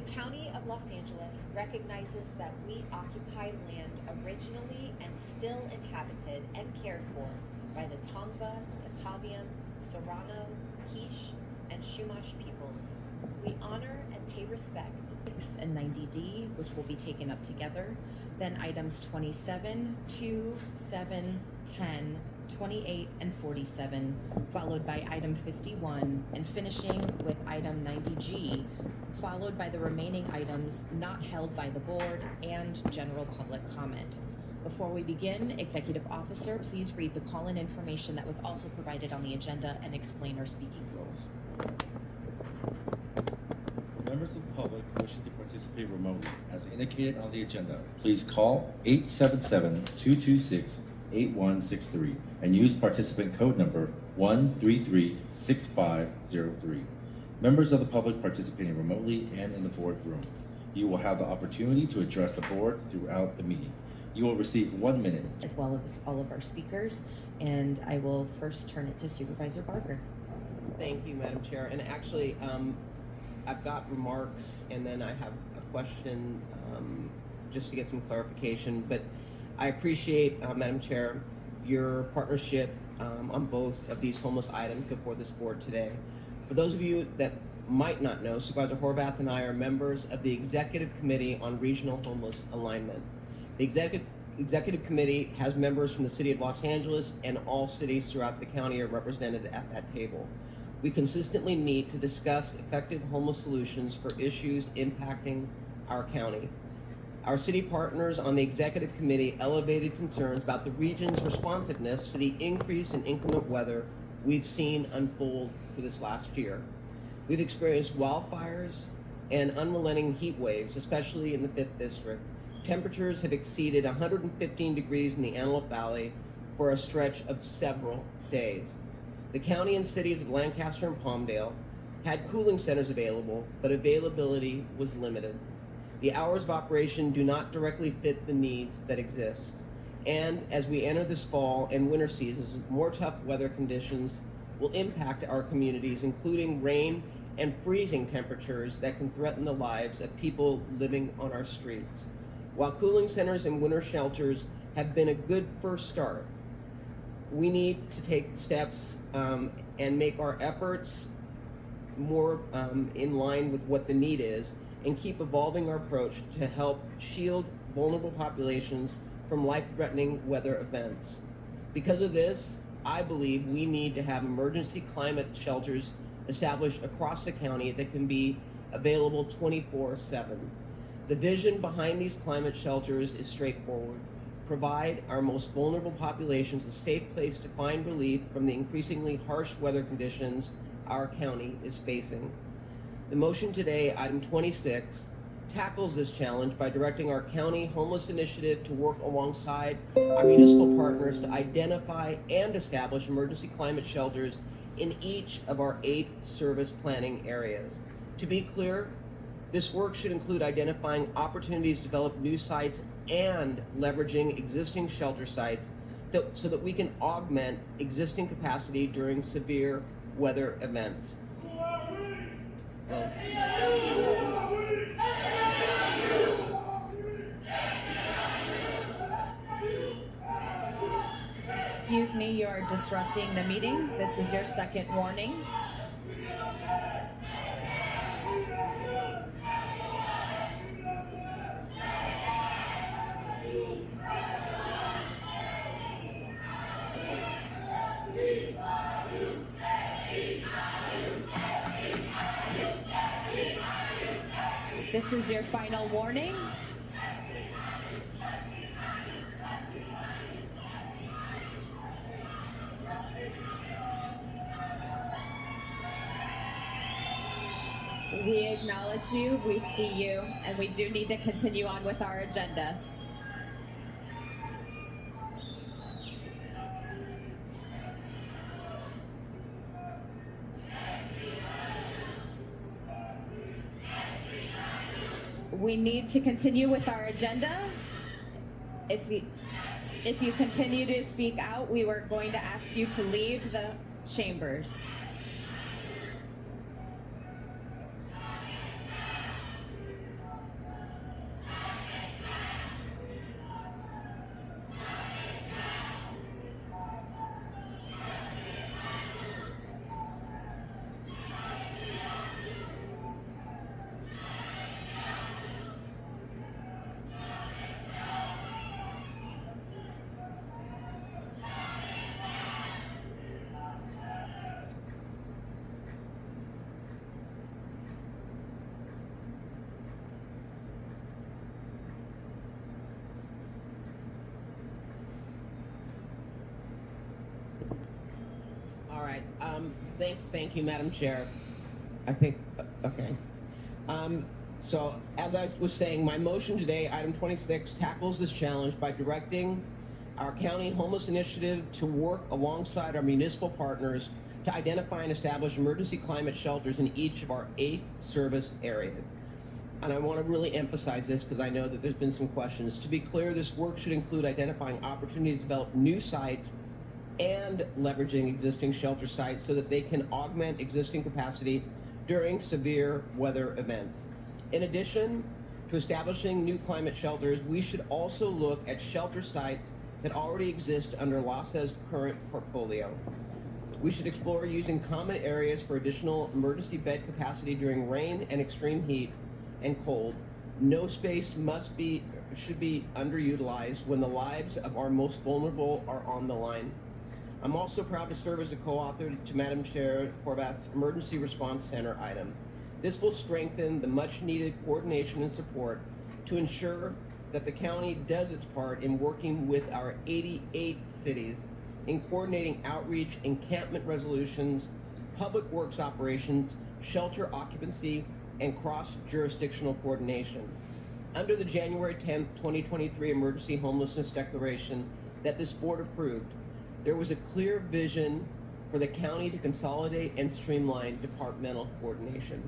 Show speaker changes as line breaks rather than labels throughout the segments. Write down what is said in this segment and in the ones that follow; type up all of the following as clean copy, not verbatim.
The County of Los Angeles recognizes that we occupy land originally and still inhabited and cared for by the Tongva, Tataviam, Serrano, Quiche, and Chumash peoples. We honor and pay respect.
6 and 90D, which will be taken up together. Then items 27, 2, 7, 10, 28, and 47, followed by item 51, and finishing with item 90G, followed by the remaining items not held by the board and general public comment. Before we begin, Executive Officer, please read the call-in information that was also provided on the agenda and explain our speaking rules.
Members of the public wishing to participate remotely, as indicated on the agenda, please call 877-226-8163 and use participant code number 1336503. Members of the public participating remotely and in the boardroom, you will have the opportunity to address the board throughout the meeting. You will receive 1 minute.
As well as all of our speakers, and I will first turn it to Supervisor Barker.
Thank you, Madam Chair. And actually, I've got remarks and then I have a question just to get some clarification. But I appreciate, Madam Chair, your partnership on both of these homeless items before this board today. For those of you that might not know, Supervisor Horvath and I are members of the Executive Committee on Regional Homeless Alignment. The Executive Committee has members from the City of Los Angeles, and all cities throughout the county are represented at that table. We consistently meet to discuss effective homeless solutions for issues impacting our county. Our city partners on the Executive Committee elevated concerns about the region's responsiveness to the increase in inclement weather we've seen unfold for this last year. We've experienced wildfires and unrelenting heat waves, especially in the 5th District. Temperatures have exceeded 115 degrees in the Antelope Valley for a stretch of several days. The county and cities of Lancaster and Palmdale had cooling centers available, but availability was limited. The hours of operation do not directly fit the needs that exist. And as we enter this fall and winter seasons, more tough weather conditions will impact our communities, including rain and freezing temperatures that can threaten the lives of people living on our streets. While cooling centers and winter shelters have been a good first start, we need to take steps and make our efforts more in line with what the need is, and keep evolving our approach to help shield vulnerable populations from life-threatening weather events. Because of this, I believe we need to have emergency climate shelters established across the county that can be available 24/7. The vision behind these climate shelters is straightforward. Provide our most vulnerable populations a safe place to find relief from the increasingly harsh weather conditions our county is facing. The motion today, item 26, tackles this challenge by directing our county homeless initiative to work alongside our municipal partners to identify and establish emergency climate shelters in each of our 8 service planning areas. To be clear, this work should include identifying opportunities to develop new sites and leveraging existing shelter sites so that we can augment existing capacity during severe weather events.
Excuse me, you are disrupting the meeting. This is your second warning. This is your final warning. We acknowledge you, we see you, and we do need to continue on with our agenda. We need to continue with our agenda. If you continue to speak out, we were going to ask you to leave the chambers.
Thank you, Madam Chair. I think, okay. So as I was saying, my motion today, item 26, tackles this challenge by directing our county homeless initiative to work alongside our municipal partners to identify and establish emergency climate shelters in each of our 8 service areas. And I want to really emphasize this because I know that there's been some questions. To be clear, this work should include identifying opportunities to develop new sites and leveraging existing shelter sites so that they can augment existing capacity during severe weather events. In addition to establishing new climate shelters, we should also look at shelter sites that already exist under LASA's current portfolio. We should explore using common areas for additional emergency bed capacity during rain and extreme heat and cold. No space should be underutilized when the lives of our most vulnerable are on the line. I'm also proud to serve as a co-author to Madam Chair Horvath's Emergency Response Center item. This will strengthen the much-needed coordination and support to ensure that the county does its part in working with our 88 cities in coordinating outreach, encampment resolutions, public works operations, shelter occupancy, and cross-jurisdictional coordination. Under the January 10th, 2023 Emergency Homelessness Declaration that this board approved, there was a clear vision for the county to consolidate and streamline departmental coordination.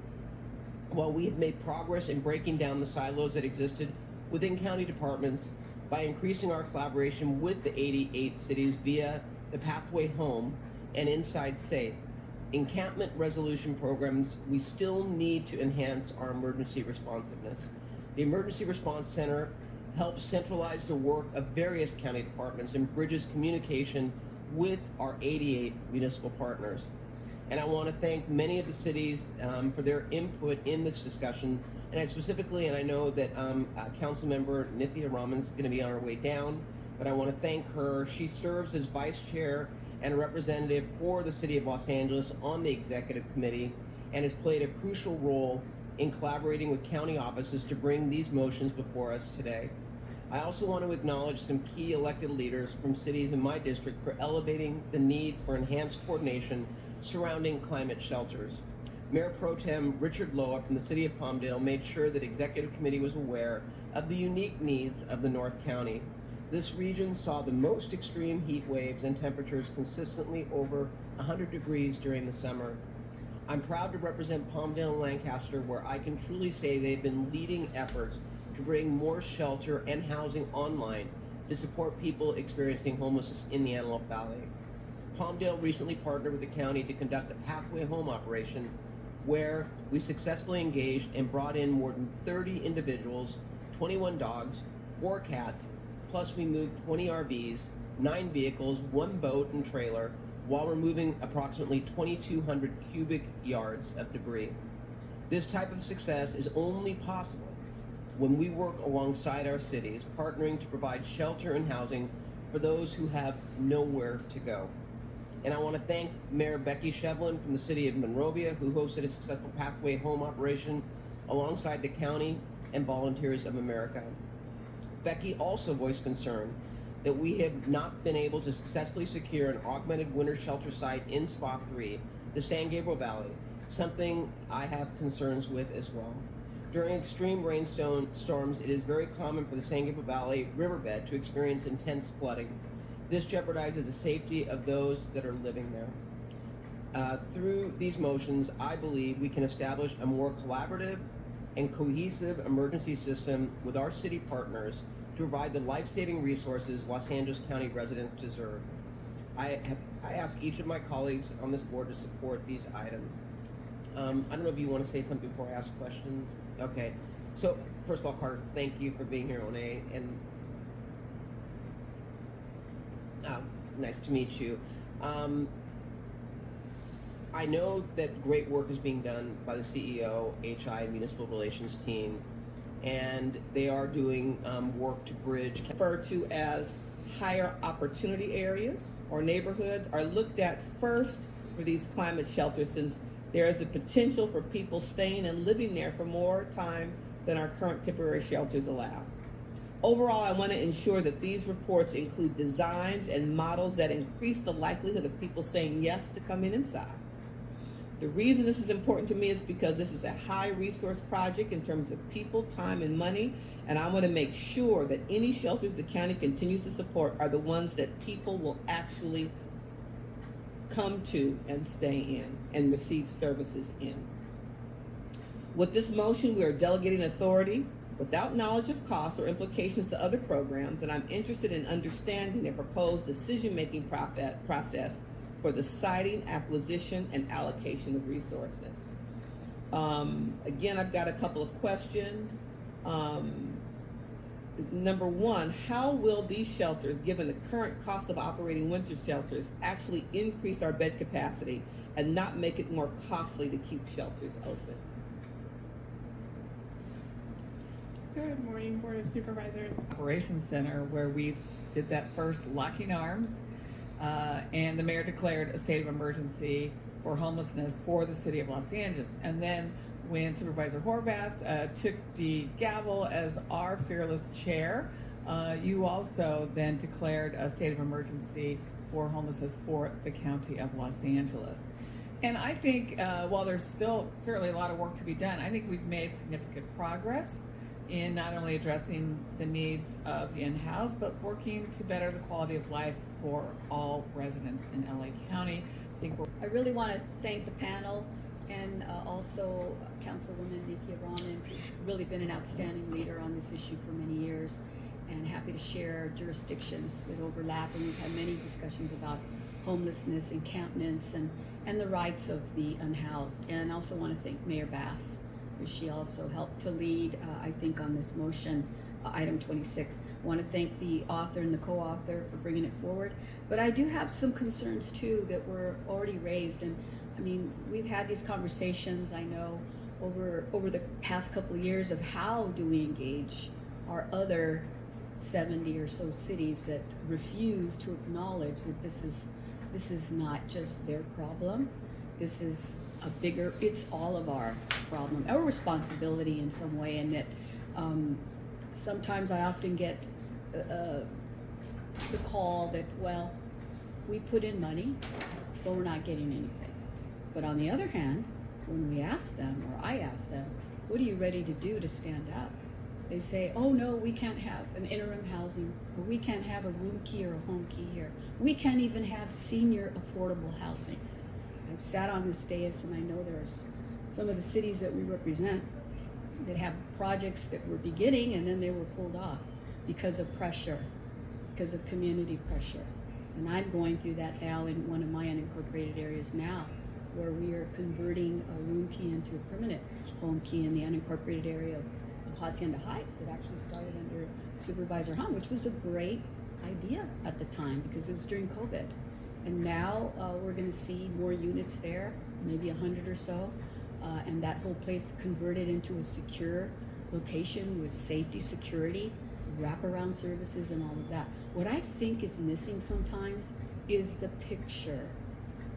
While we have made progress in breaking down the silos that existed within county departments by increasing our collaboration with the 88 cities via the Pathway Home and Inside Safe encampment resolution programs, we still need to enhance our emergency responsiveness. The Emergency Response Center helps centralize the work of various county departments and bridges communication with our 88 municipal partners. And I want to thank many of the cities for their input in this discussion. And I know that Council Member Nithya Raman is going to be on her way down, but I want to thank her. She serves as Vice Chair and a representative for the City of Los Angeles on the Executive Committee and has played a crucial role in collaborating with county offices to bring these motions before us today. I also want to acknowledge some key elected leaders from cities in my district for elevating the need for enhanced coordination surrounding climate shelters. Mayor Pro Tem Richard Loa from the City of Palmdale made sure that Executive Committee was aware of the unique needs of the North County. This region saw the most extreme heat waves and temperatures consistently over 100 degrees during the summer. I'm proud to represent Palmdale and Lancaster, where I can truly say they've been leading efforts to bring more shelter and housing online to support people experiencing homelessness in the Antelope Valley. Palmdale recently partnered with the county to conduct a Pathway Home operation where we successfully engaged and brought in more than 30 individuals, 21 dogs, 4 cats, plus we moved 20 RVs, 9 vehicles, 1 boat and trailer, while removing approximately 2,200 cubic yards of debris. This type of success is only possible when we work alongside our cities, partnering to provide shelter and housing for those who have nowhere to go. And I want to thank Mayor Becky Shevlin from the City of Monrovia, who hosted a successful Pathway Home operation alongside the county and Volunteers of America. Becky also voiced concern that we have not been able to successfully secure an augmented winter shelter site in Spot 3, the San Gabriel Valley, something I have concerns with as well. During extreme rainstorms, it is very common for the San Gabriel Valley riverbed to experience intense flooding. This jeopardizes the safety of those that are living there. Through these motions, I believe we can establish a more collaborative and cohesive emergency system with our city partners to provide the life-saving resources Los Angeles County residents deserve. I ask each of my colleagues on this board to support these items. I don't know if you want to say something before I ask a question. Okay. So, first of all, Carter, thank you for being here on and nice to meet you. I know that great work is being done by the CEO, HI, Municipal Relations team, and they are doing work to bridge.
Referred to as higher opportunity areas or neighborhoods are looked at first for these climate shelters, since there is a potential for people staying and living there for more time than our current temporary shelters allow. Overall, I want to ensure that these reports include designs and models that increase the likelihood of people saying yes to coming inside. The reason this is important to me is because this is a high resource project in terms of people, time, and money, and I want to make sure that any shelters the county continues to support are the ones that people will actually come to and stay in and receive services in. With this motion, we are delegating authority without knowledge of costs or implications to other programs, and I'm interested in understanding a proposed decision-making process for the siting, acquisition, and allocation of resources. Again, I've got a couple of questions. Number one, how will these shelters, given the current cost of operating winter shelters, actually increase our bed capacity and not make it more costly to keep shelters open?
Good morning, Board of Supervisors. Operations Center, where we did that first locking arms, and the mayor declared a state of emergency for homelessness for the city of Los Angeles. And then when Supervisor Horvath took the gavel as our fearless chair, you also then declared a state of emergency for homelessness for the county of Los Angeles. And I think while there's still certainly a lot of work to be done, I think we've made significant progress in not only addressing the needs of the in-house, but working to better the quality of life for all residents in LA County.
I really want to thank the panel and also Councilwoman Nithya Raman, who's really been an outstanding leader on this issue for many years, and happy to share jurisdictions that overlap. And we've had many discussions about homelessness, encampments, and the rights of the unhoused. And I also want to thank Mayor Bass, because she also helped to lead, I think, on this motion, item 26. I want to thank the author and the co-author for bringing it forward. But I do have some concerns too that were already raised. And I mean, we've had these conversations, I know, over the past couple of years of how do we engage our other 70 or so cities that refuse to acknowledge that this is not just their problem. This is a bigger, it's all of our problem, our responsibility in some way. And that sometimes I often get the call that, well, we put in money, but we're not getting anything. But on the other hand, when we ask them, or I ask them, what are you ready to do to stand up? They say, oh no, we can't have an interim housing, or we can't have a room key or a home key here. We can't even have senior affordable housing. I've sat on this dais and I know there's some of the cities that we represent that have projects that were beginning and then they were pulled off because of pressure, because of community pressure. And I'm going through that now in one of my unincorporated areas now, where we are converting a room key into a permanent home key in the unincorporated area of Hacienda Heights. It actually started under Supervisor Hum, which was a great idea at the time because it was during COVID. And now we're going to see more units there, maybe 100 or so, and that whole place converted into a secure location with safety, security, wraparound services, and all of that. What I think is missing sometimes is the picture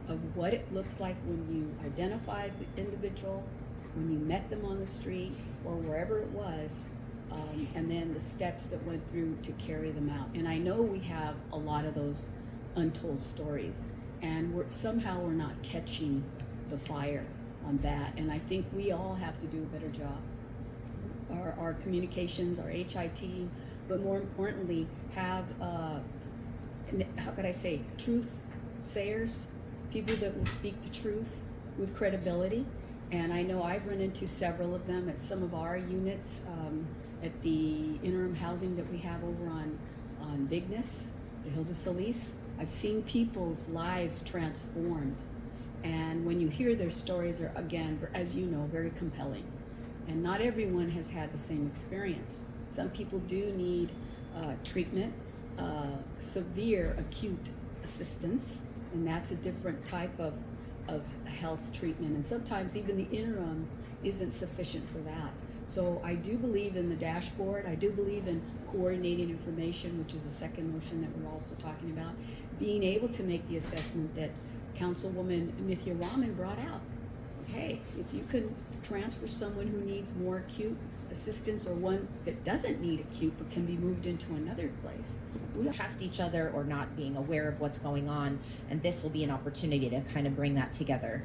of what it looks like when you identified the individual, when you met them on the street or wherever it was, and then the steps that went through to carry them out. And I know we have a lot of those untold stories, and somehow we're not catching the fire on that. And I think we all have to do a better job. Our communications, our HIT, but more importantly, have, how could I say, truth sayers, people that will speak the truth with credibility. And I know I've run into several of them at some of our units, at the interim housing that we have over on Vignes, the Hilda Solis. I've seen people's lives transformed. And when you hear their stories are, again, as you know, very compelling. And not everyone has had the same experience. Some people do need treatment, severe acute assistance, and that's a different type of health treatment. And sometimes even the interim isn't sufficient for that. So I do believe in the dashboard. I do believe in coordinating information, which is the second motion that we're also talking about. Being able to make the assessment that Councilwoman Nithya Raman brought out. Okay, if you can transfer someone who needs more acute assistance or one that doesn't need acute but can be moved into another place.
We past each other or not being aware of what's going on, and this will be an opportunity to kind of bring that together.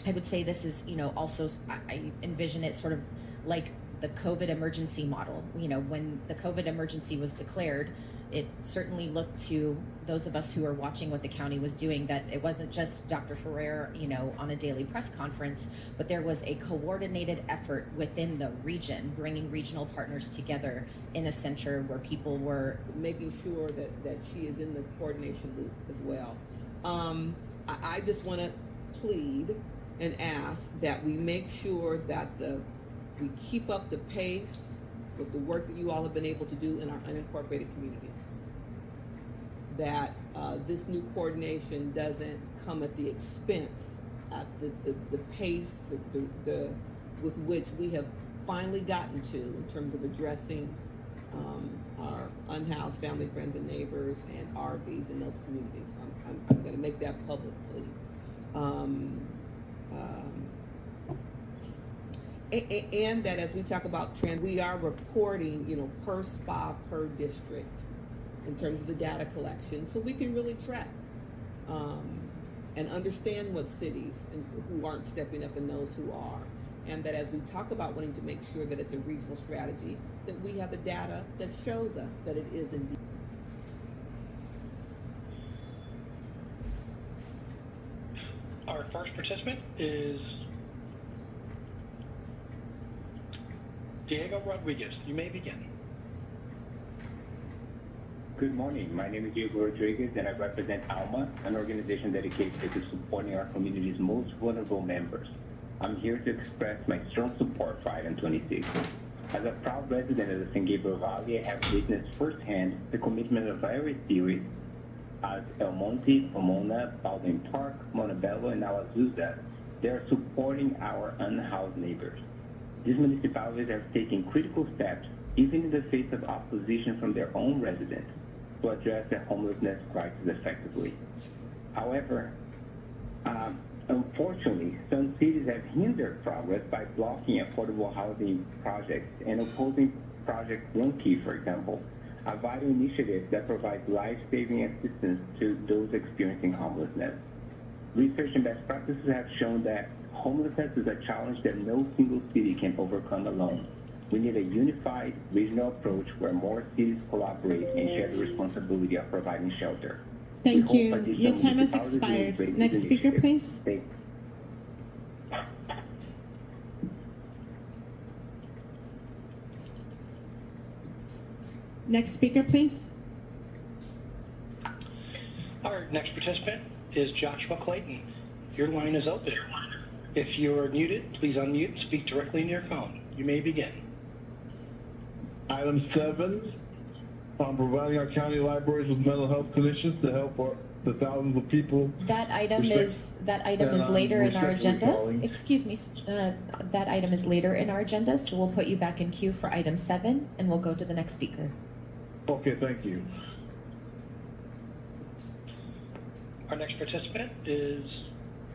I would say this is, also, I envision it sort of like the COVID emergency model. When the COVID emergency was declared, it certainly looked to those of us who are watching what the county was doing, that it wasn't just Dr. Ferrer, on a daily press conference, but there was a coordinated effort within the region, bringing regional partners together in a center where people were
making sure that she is in the coordination loop as well. I just want to plead and ask that we make sure that we keep up the pace with the work that you all have been able to do in our unincorporated communities. That this new coordination doesn't come at the expense at the pace with which we have finally gotten to in terms of addressing our unhoused family, friends, and neighbors and RVs in those communities. I'm going to make that public plea. And that as we talk about trend, we are reporting, per spa, per district, in terms of the data collection, so we can really track and understand what cities and who aren't stepping up and those who are. And that as we talk about wanting to make sure that it's a regional strategy, that we have the data that shows us that it is indeed.
Our first participant is Diego Rodriguez. You may begin.
Good morning. My name is Diego Rodriguez, and I represent ALMA, an organization dedicated to supporting our community's most vulnerable members. I'm here to express my strong support for item 26. As a proud resident of the San Gabriel Valley, I have witnessed firsthand the commitment of every series as El Monte, Pomona, Baldwin Park, Montebello, and now Azusa. They are supporting our unhoused neighbors. These municipalities have taken critical steps, even in the face of opposition from their own residents, to address the homelessness crisis effectively. However, unfortunately, some cities have hindered progress by blocking affordable housing projects and opposing Project One Key, for example, a vital initiative that provides life-saving assistance to those experiencing homelessness. Research and best practices have shown that homelessness is a challenge that no single city can overcome alone. We need a unified regional approach where more cities collaborate and share the responsibility of providing shelter.
Thank you. Your time has expired. Next speaker, please. Next speaker, please.
Our next participant is Joshua Clayton. Your line is open. If you are muted, please unmute and speak directly into your phone. You may begin.
Item 7, providing our county libraries with mental health clinicians to help the thousands of people.
That item is later in our agenda. Excuse me, that item is later in our agenda, so we'll put you back in queue for item 7, and we'll go to the next speaker.
Okay, thank you.
Our next participant is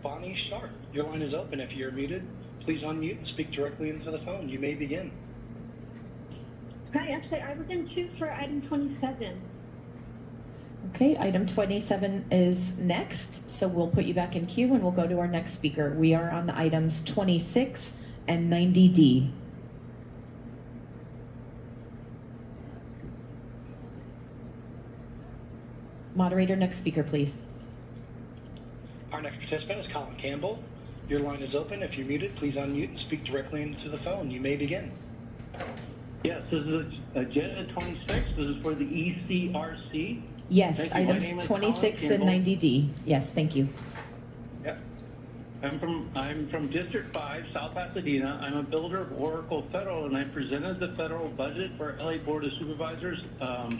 Bonnie Sharp. Your line is open. If you're muted, please unmute and speak directly into the phone. You may begin.
Hi, actually, I was in queue for item 27.
Okay, item 27 is next, so we'll put you back in queue and we'll go to our next speaker. We are on items 26 and 90D. Moderator, next speaker, please.
Our next participant is Collin Campbell. Your line is open. If you're muted, please unmute and speak directly into the phone. You may begin.
Yes, this is agenda 26. This is for the ECRC.
Yes, items 26 and 90D. Yes, thank you.
Yep. I'm from District 5, South Pasadena. I'm a builder of Oracle Federal, and I presented the federal budget for LA Board of Supervisors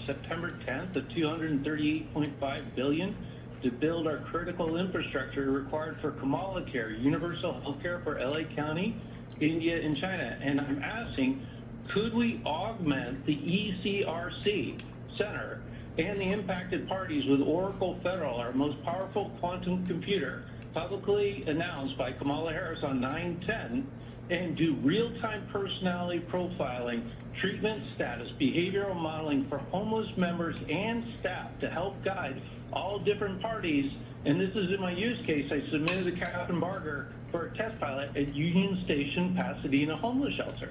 September 10th of $238.5 billion to build our critical infrastructure required for Kamala Care, universal health care for LA County, India, and China. And I'm asking, could we augment the ECRC Center and the impacted parties with Oracle Federal, our most powerful quantum computer, publicly announced by Kamala Harris on 9/10, and do real-time personality profiling, treatment status, behavioral modeling for homeless members and staff to help guide all different parties And this is in my use case. I submitted a Captain Barger for a test pilot at Union Station, Pasadena Homeless Shelter.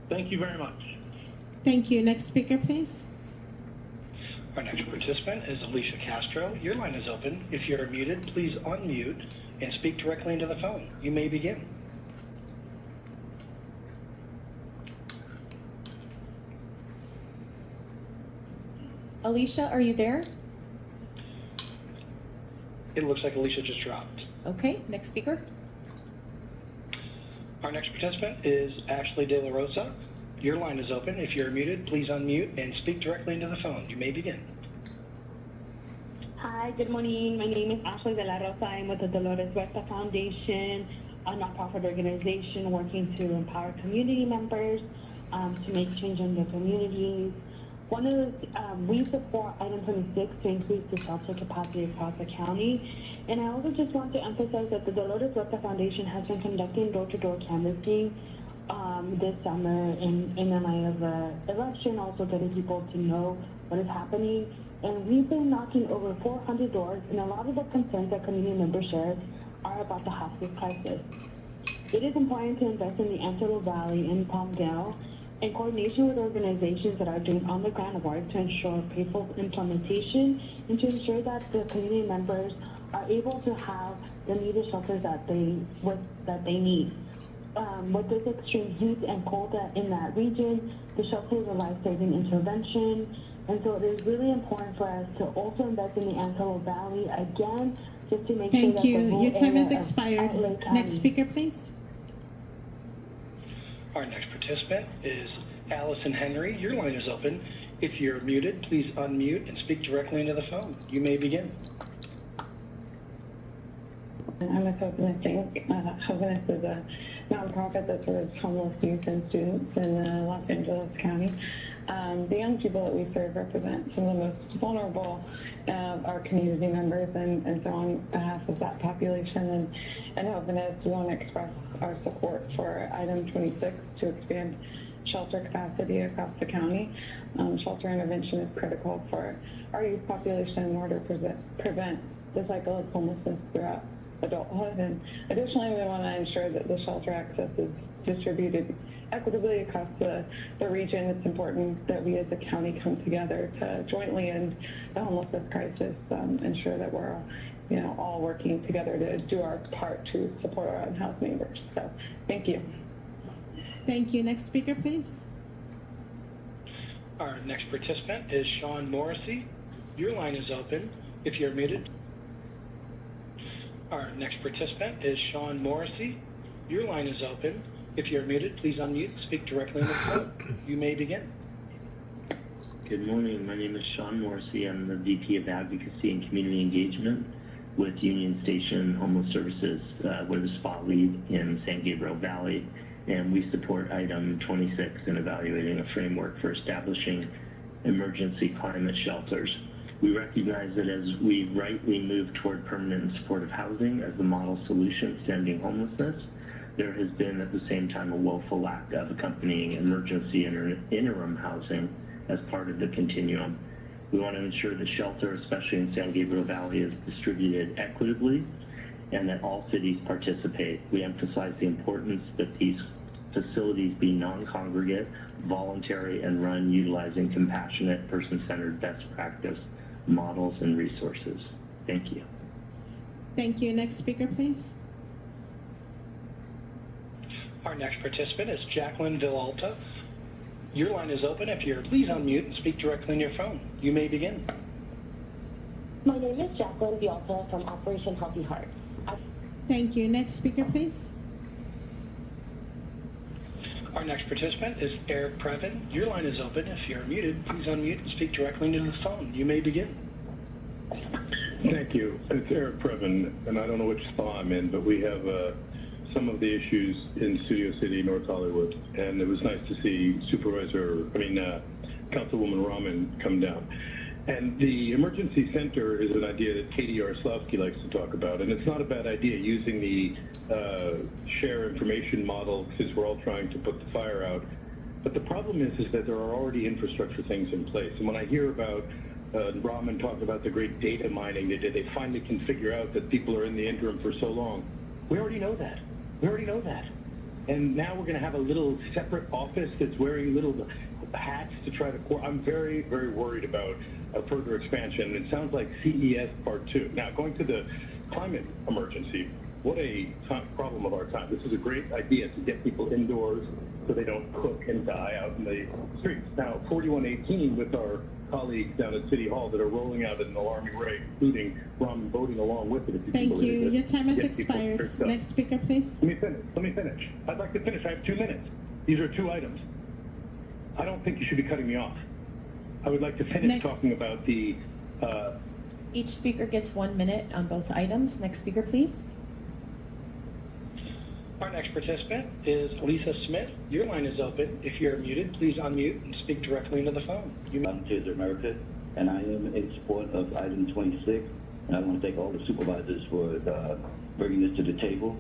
Thank you very much.
Thank you. Next speaker, please.
Our next participant is Alicia Castro. Your line is open. If you're muted, please unmute and speak directly into the phone. You may begin.
Alicia, are you there?
It looks like Alicia just dropped.
Okay, next speaker.
Our next participant is Ashley De La Rosa. Your line is open. If you're muted, please unmute and speak directly into the phone. You may begin.
Hi, good morning. My name is Ashley De La Rosa. I'm with the Dolores Huerta Foundation, a nonprofit organization working to empower community members to make change in their communities. We support item 26 to increase the shelter capacity across the county. And I also just want to emphasize that the Dolores Huerta Foundation has been conducting door-to-door canvassing this summer in light of the election, also getting people to know what is happening. And we've been knocking over 400 doors, and a lot of the concerns that community members share are about the hospice crisis. It is important to invest in the Antelope Valley and Palmdale in coordination with organizations that are doing on-the-ground work to ensure faithful implementation and to ensure that the community members are able to have the needed shelters that they need. With this extreme heat and cold in that region, the shelter is a life-saving intervention. And so it is really important for us to also invest in the Antelope Valley again, just to make sure that
Thank you.
the whole
Your time has
area of
expired.
Outlake
Next
County-
speaker, please.
Our next participant is Allison Henry. Your line is open. If you're muted, please unmute and speak directly into the phone. You may begin.
I'm with Hoganess Inc. Hoganess is a nonprofit that serves homeless youth and students in Los Angeles County. The young people that we serve represent some of the most vulnerable of our community members, and so on behalf of that population and Hoganess, we want to express our support for item 26 to expand shelter capacity across the county. Shelter intervention is critical for our youth population in order to prevent the cycle of homelessness throughout adulthood. And additionally, we want to ensure that the shelter access is distributed equitably across the region. It's important that we as a county come together to jointly end the homelessness crisis, ensure that we're all working together to do our part to support our unhoused neighbors. So thank you.
Thank you. Next speaker, please.
Our next participant is Sean Moressy. Your line is open. If you're muted. Our next participant is Sean Moressy. Your line is open. If you're muted, please unmute and speak directly into the phone. You may begin.
Good morning. My name is Sean Moressy. I'm the VP of Advocacy and Community Engagement with Union Station Homeless Services. We're the spot lead in San Gabriel Valley, and we support item 26 in evaluating a framework for establishing emergency climate shelters. We recognize that as we rightly move toward permanent and supportive housing as the model solution to ending homelessness, there has been at the same time a woeful lack of accompanying emergency interim housing as part of the continuum. We want to ensure that shelter, especially in San Gabriel Valley, is distributed equitably and that all cities participate. We emphasize the importance that these facilities be non-congregate, voluntary, and run utilizing compassionate, person-centered best practice models and resources. Thank you.
Thank you. Next speaker, please.
Our next participant is Jacqueline Villalta. Your line is open. If you're, please unmute and speak directly in your phone. You may begin.
My name is Jacqueline Villalta from Operation Healthy Heart.
Thank you. Next speaker, please.
Our next participant is Eric Preven. Your line is open. If you're muted, please unmute and speak directly into the phone. You may begin.
Thank you. It's Eric Preven, and I don't know which spa I'm in, but we have some of the issues in Studio City, North Hollywood, and it was nice to see Councilwoman Rahman come down. And the emergency center is an idea that Katie Arslowski likes to talk about, and it's not a bad idea using the share information model since we're all trying to put the fire out. But the problem is that there are already infrastructure things in place. And when I hear about Rahman talked about the great data mining they did. They finally can figure out that people are in the interim for so long. We already know that. We already know that. And now we're going to have a little separate office that's wearing little hats to try to. I'm very, very worried about a further expansion. It sounds like CES Part 2. Now, going to the climate emergency, what a problem of our time. This is a great idea to get people indoors so they don't cook and die out in the streets. Now, 4118 with our colleagues down at City Hall that are rolling out at an alarming rate, including from voting along with it. If you
Thank
can believe
you.
it.
Your time has
Get people
expired.
fixed up.
Next speaker, please.
Let me finish. I'd like to finish. I have 2 minutes. These are 2 items. I don't think you should be cutting me off. I would like to finish
Next.
talking about the.
Each speaker gets 1 minute on both items. Next speaker, please.
Our next participant is Lisa Smith. Your line is open. If you're muted, please unmute and speak directly into the phone.
Untitled America, and I am in support of item 26. And I want to thank all the supervisors for bringing this to the table.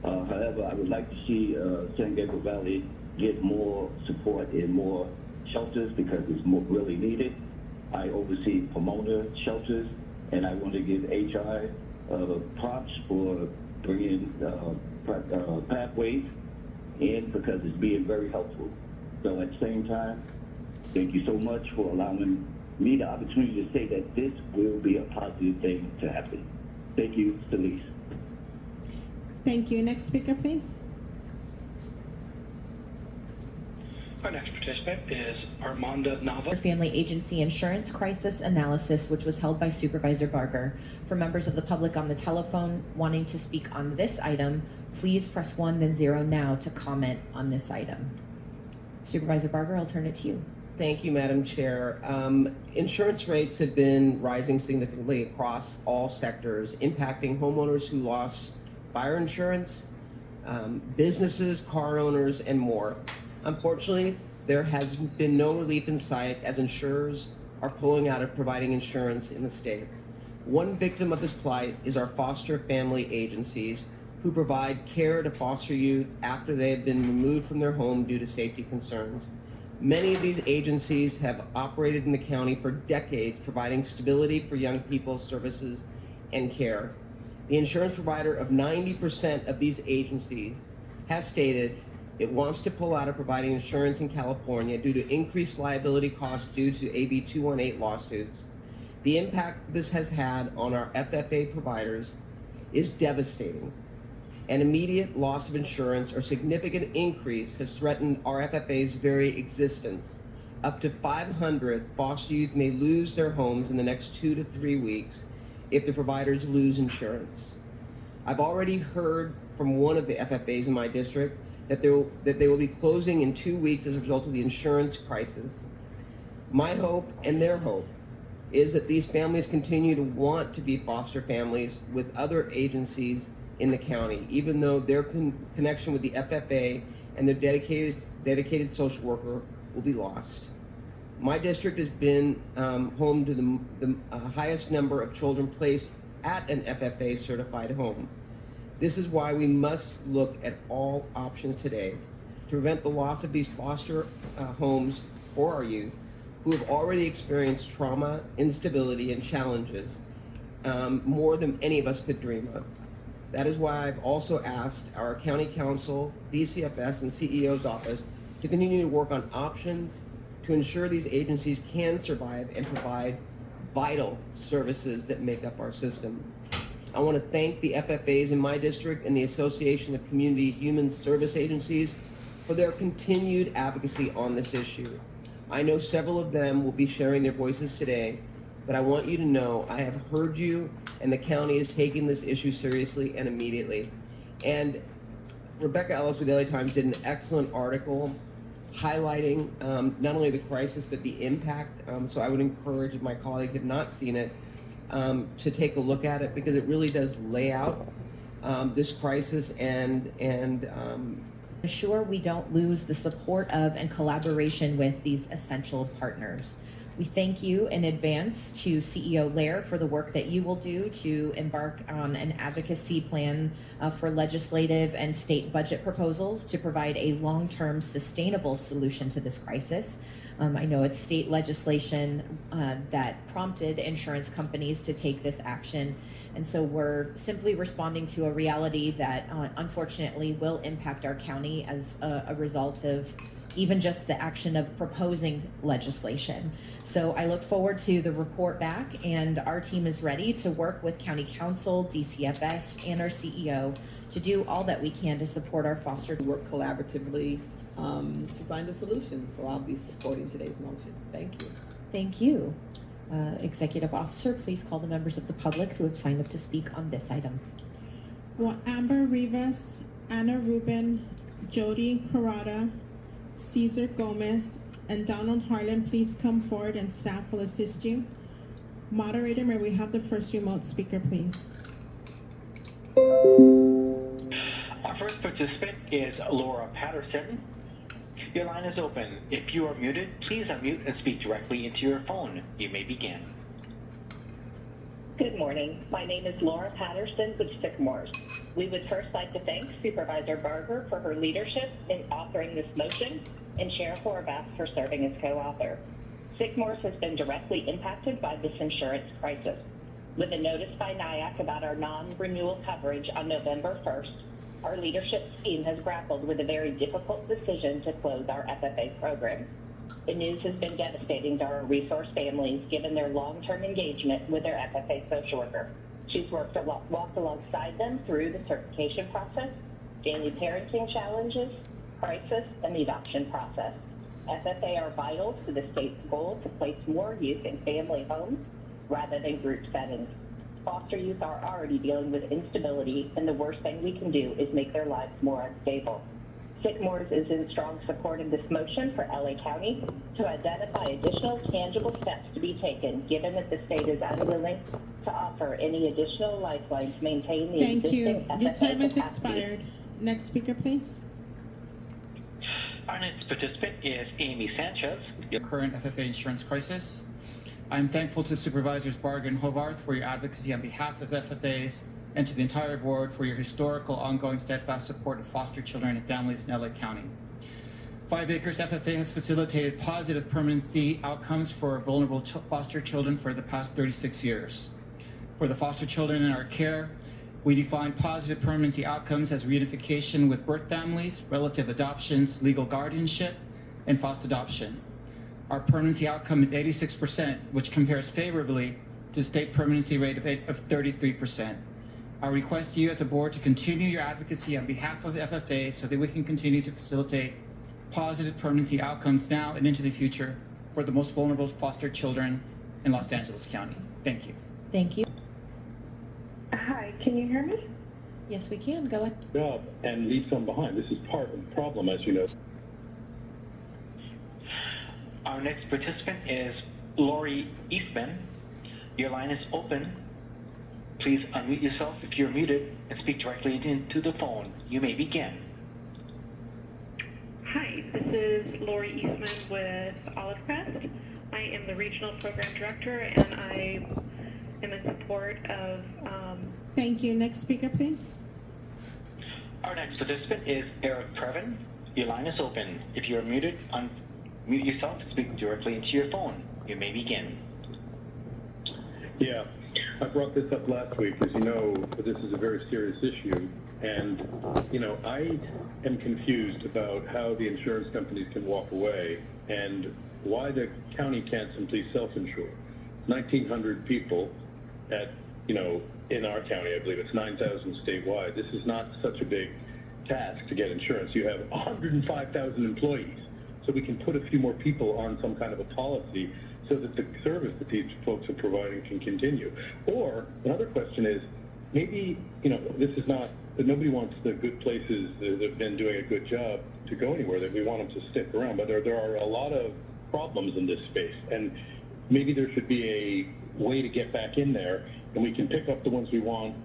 However, I would like to see San Gabriel Valley get more support in more shelters because it's more really needed. I oversee Pomona shelters, and I want to give HI props for bringing pathways in because it's being very helpful. So at the same time, thank you so much for allowing me the opportunity to say that this will be a positive thing to happen. Thank you, Celise.
Thank you. Next speaker, please.
Our next participant is Armanda Nava.
Family Agency Insurance Crisis Analysis, which was held by Supervisor Barger. For members of the public on the telephone wanting to speak on this item, please press 1 then 0 now to comment on this item. Supervisor Barger, I'll turn it to you.
Thank you, Madam Chair. Insurance rates have been rising significantly across all sectors, impacting homeowners who lost fire insurance, businesses, car owners, and more. Unfortunately, there has been no relief in sight as insurers are pulling out of providing insurance in the state. One victim of this plight is our foster family agencies who provide care to foster youth after they have been removed from their home due to safety concerns. Many of these agencies have operated in the county for decades, providing stability for young people's services and care. The insurance provider of 90% of these agencies has stated it wants to pull out of providing insurance in California due to increased liability costs due to AB 218 lawsuits. The impact this has had on our FFA providers is devastating. An immediate loss of insurance or significant increase has threatened our FFA's very existence. Up to 500 foster youth may lose their homes in the next 2 to 3 weeks if the providers lose insurance. I've already heard from one of the FFAs in my district that they will be closing in 2 weeks as a result of the insurance crisis. My hope and their hope is that these families continue to want to be foster families with other agencies in the county, even though their connection with the FFA and their dedicated social worker will be lost. My district has been home to the highest number of children placed at an FFA certified home. This is why we must look at all options today to prevent the loss of these foster homes for our youth who have already experienced trauma, instability, and challenges more than any of us could dream of. That is why I've also asked our county council, DCFS, and CEO's office to continue to work on options to ensure these agencies can survive and provide vital services that make up our system. I want to thank the FFAs in my district and the Association of Community Human Service Agencies for their continued advocacy on this issue. I know several of them will be sharing their voices today, but I want you to know I have heard you and the county is taking this issue seriously and immediately. And Rebecca Ellis with the LA Times did an excellent article highlighting not only the crisis but the impact. So I would encourage, if my colleagues have not seen it, to take a look at it because it really does lay out this crisis and
ensure we don't lose the support of and collaboration with these essential partners. We thank you in advance to CEO Lawyer for the work that you will do to embark on an advocacy plan for legislative and state budget proposals to provide a long-term sustainable solution to this crisis. I know it's state legislation that prompted insurance companies to take this action. And so we're simply responding to a reality that unfortunately will impact our county as a result of even just the action of proposing legislation. So I look forward to the report back, and our team is ready to work with County Council, DCFS, and our CEO to do all that we can to support our foster.
Work collaboratively to find a solution. So I'll be supporting today's motion. Thank you.
Thank you. Executive Officer, please call the members of the public who have signed up to speak on this item.
Well, Amber Rivas, Anna Rubin, Jody Carrata, Cesar Gomez, and Donald Harlan, please come forward and staff will assist you. Moderator, may we have the first remote speaker, please?
Our first participant is Lora Patterson. Your line is open. If you are muted, please unmute and speak directly into your phone. You may begin.
Good morning. My name is Lora Patterson with Sycamores. We would first like to thank Supervisor Berger for her leadership in authoring this motion and Chair Horvath for serving as co-author. Sycamores has been directly impacted by this insurance crisis. With a notice by NIAC about our non-renewal coverage on November 1st, our leadership team has grappled with a very difficult decision to close our FFA program. The news has been devastating to our resource families given their long-term engagement with their FFA social worker. She's walked alongside them through the certification process, daily parenting challenges, crisis, and the adoption process. FFA are vital to the state's goal to place more youth in family homes rather than group settings. Foster youth are already dealing with instability, and the worst thing we can do is make their lives more unstable. Sycamores is in strong support of this motion for LA County to identify additional tangible steps to be taken, given that the state is unwilling to offer any additional lifelines to maintain the existing FFA
Your time has
capacity.
expired. Next speaker, please.
Our next participant is Amy Sanchez.
Your current FFA insurance crisis. I'm thankful to Supervisors Barger and Hovarth for your advocacy on behalf of FFAs and to the entire board for your historical, ongoing, steadfast support of foster children and families in LA County. 5 Acres FFA has facilitated positive permanency outcomes for vulnerable foster children for the past 36 years. For the foster children in our care, we define positive permanency outcomes as reunification with birth families, relative adoptions, legal guardianship, and foster adoption. Our permanency outcome is 86%, which compares favorably to the state permanency rate of 33%. Our request to you as a board to continue your advocacy on behalf of FFA so that we can continue to facilitate positive permanency outcomes now and into the future for the most vulnerable foster children in Los Angeles County. Thank you.
Thank you.
Hi, can you hear me?
Yes, we can. Go ahead.
Job and leave some behind. This is part of the problem, as you know.
Our next participant is Lori Eastman. Your line is open. Please unmute yourself if you're muted and speak directly into the phone. You may begin.
Hi, this is Lori Eastman with Olive Crest. I am the Regional Program Director, and I am in support of...
Thank you. Next speaker, please.
Our next participant is Eric Preven. Your line is open. If you are muted, unmute yourself and speak directly into your phone. You may begin.
Yeah, I brought this up last week. As you know, this is a very serious issue. And, you know, I am confused about how the insurance companies can walk away and why the county can't simply self-insure. 1,900 people at, you know, in our county, I believe it's 9,000 statewide. This is not such a big task to get insurance. You have 105,000 employees. So we can put a few more people on some kind of a policy so that the service that these folks are providing can continue. Or another question is, maybe, you know, this is not, that nobody wants the good places that have been doing a good job to go anywhere, that we want them to stick around. But there are a lot of problems in this space. And maybe there should be a way to get back in there, and we can pick up the ones we want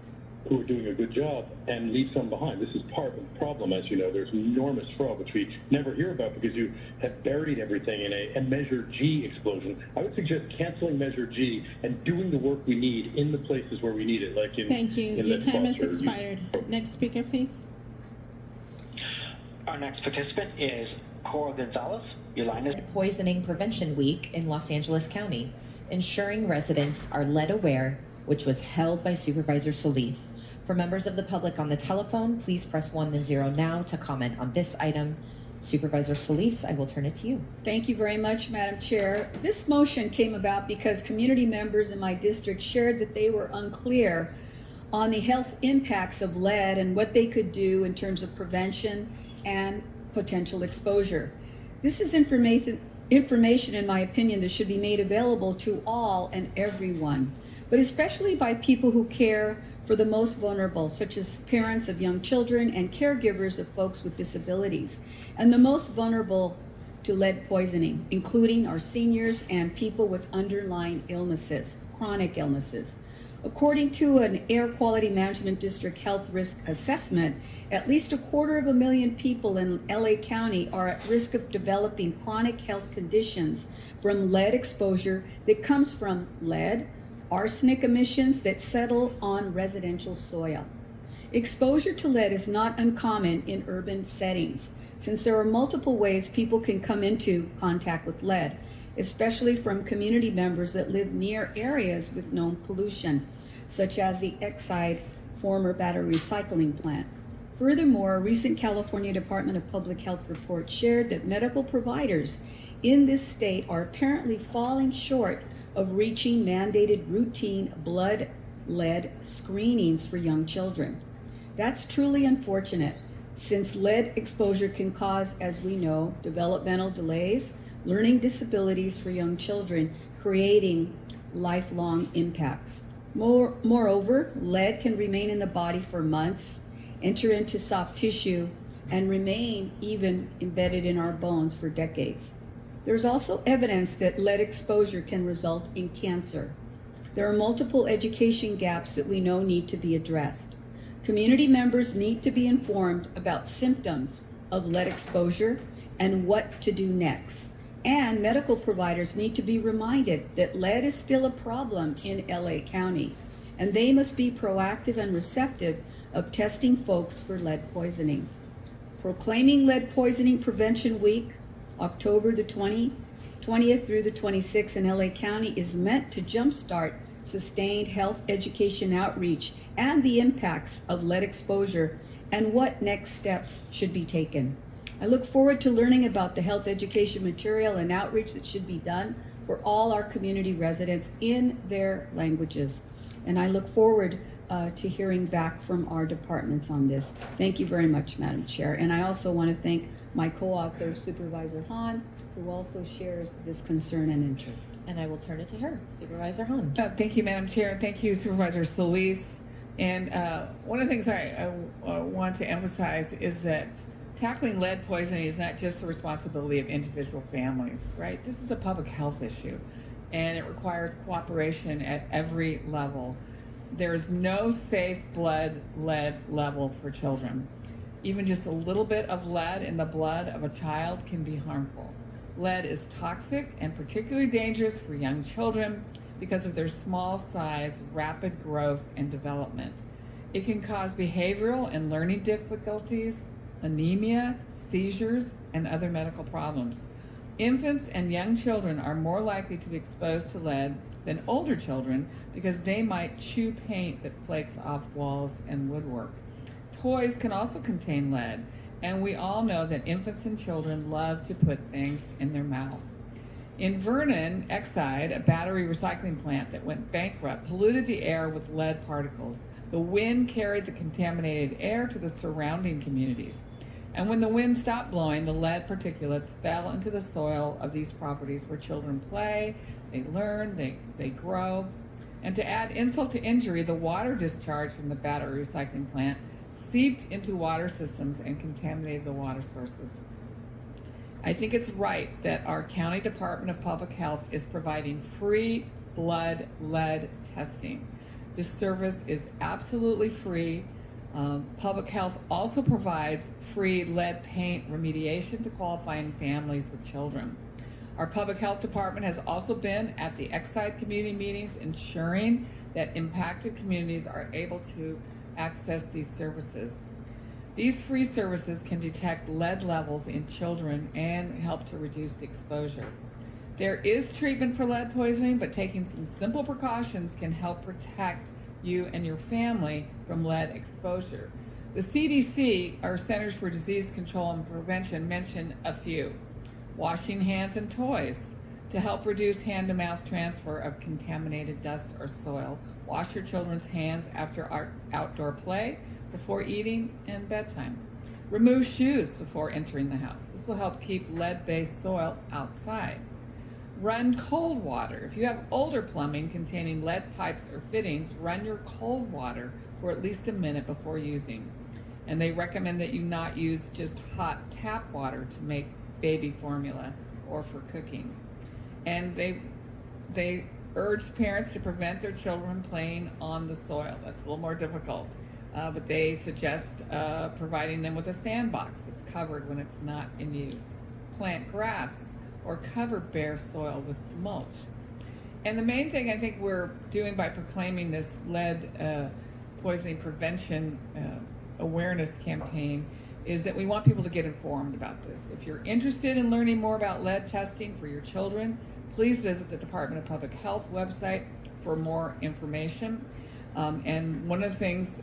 who are doing a good job and leave some behind. This is part of the problem, as you know. There's enormous fraud, which we never hear about because you have buried everything in a Measure G explosion. I would suggest canceling Measure G and doing the work we need in the places where we need it, like in
Thank you.
in
Your
the
time has
foster youth.
expired. Next speaker, please.
Our next participant is Cora Gonzalez. Your line is
Poisoning Prevention Week in Los Angeles County, ensuring residents are lead aware, which was held by Supervisor Solis. For members of the public on the telephone, please press 1 then 0 now to comment on this item. Supervisor Solis, I will turn it to you.
Thank you very much, Madam Chair. This motion came about because community members in my district shared that they were unclear on the health impacts of lead and what they could do in terms of prevention and potential exposure. This is information, in my opinion, that should be made available to all and everyone, but especially by people who care for the most vulnerable, such as parents of young children and caregivers of folks with disabilities, and the most vulnerable to lead poisoning, including our seniors and people with underlying illnesses, chronic illnesses. According to an Air Quality Management District health risk assessment, at least 250,000 people in LA County are at risk of developing chronic health conditions from lead exposure that comes from lead, arsenic emissions that settle on residential soil. Exposure to lead is not uncommon in urban settings, since there are multiple ways people can come into contact with lead, especially from community members that live near areas with known pollution, such as the Exide former battery recycling plant. Furthermore, a recent California Department of Public Health report shared that medical providers in this state are apparently falling short of reaching mandated routine blood lead screenings for young children. That's truly unfortunate, since lead exposure can cause, as we know, developmental delays, learning disabilities for young children, creating lifelong impacts. Moreover, lead can remain in the body for months, enter into soft tissue, and remain even embedded in our bones for decades. There's also evidence that lead exposure can result in cancer. There are multiple education gaps that we know need to be addressed. Community members need to be informed about symptoms of lead exposure and what to do next. And medical providers need to be reminded that lead is still a problem in LA County, and they must be proactive and receptive of testing folks for lead poisoning. Proclaiming Lead Poisoning Prevention Week, October the 20th through the 26th in LA County, is meant to jumpstart sustained health education outreach and the impacts of lead exposure and what next steps should be taken. I look forward to learning about the health education material and outreach that should be done for all our community residents in their languages. And I look forward to hearing back from our departments on this. Thank you very much, Madam Chair. And I also want to thank my co-author, Supervisor Hahn, who also shares this concern and interest.
And I will turn it to her, Supervisor Hahn.
Thank you, Madam Chair. Thank you, Supervisor Solis. And one of the things I want to emphasize is that tackling lead poisoning is not just the responsibility of individual families, right? This is a public health issue, and it requires cooperation at every level. There's no safe blood lead level for children. Even just a little bit of lead in the blood of a child can be harmful. Lead is toxic and particularly dangerous for young children because of their small size, rapid growth, and development. It can cause behavioral and learning difficulties, anemia, seizures, and other medical problems. Infants and young children are more likely to be exposed to lead than older children because they might chew paint that flakes off walls and woodwork. Toys can also contain lead, and we all know that infants and children love to put things in their mouth. In Vernon, Exide, a battery recycling plant that went bankrupt, polluted the air with lead particles. The wind carried the contaminated air to the surrounding communities. And when the wind stopped blowing, the lead particulates fell into the soil of these properties where children play, they learn, they grow. And to add insult to injury, the water discharge from the battery recycling plant seeped into water systems and contaminated the water sources. I think it's right that our County Department of Public Health is providing free blood lead testing. This service is absolutely free. Public Health also provides free lead paint remediation to qualifying families with children. Our Public Health Department has also been at the Exide community meetings, ensuring that impacted communities are able to access these services. These free services can detect lead levels in children and help to reduce the exposure. There is treatment for lead poisoning, but taking some simple precautions can help protect you and your family from lead exposure. The CDC, our Centers for Disease Control and Prevention, mentioned a few. Washing hands and toys to help reduce hand-to-mouth transfer of contaminated dust or soil. Wash your children's hands after outdoor play, before eating, and bedtime. Remove shoes before entering the house. This will help keep lead-based soil outside. Run cold water. If you have older plumbing containing lead pipes or fittings, run your cold water for at least a minute before using. And they recommend that you not use just hot tap water to make baby formula or for cooking. And they urge parents to prevent their children playing on the soil. That's a little more difficult. But they suggest providing them with a sandbox that's covered when it's not in use. Plant grass or cover bare soil with mulch. And the main thing I think we're doing by proclaiming this lead poisoning prevention awareness campaign is that we want people to get informed about this. If you're interested in learning more about lead testing for your children, please visit the Department of Public Health website for more information. And one of the things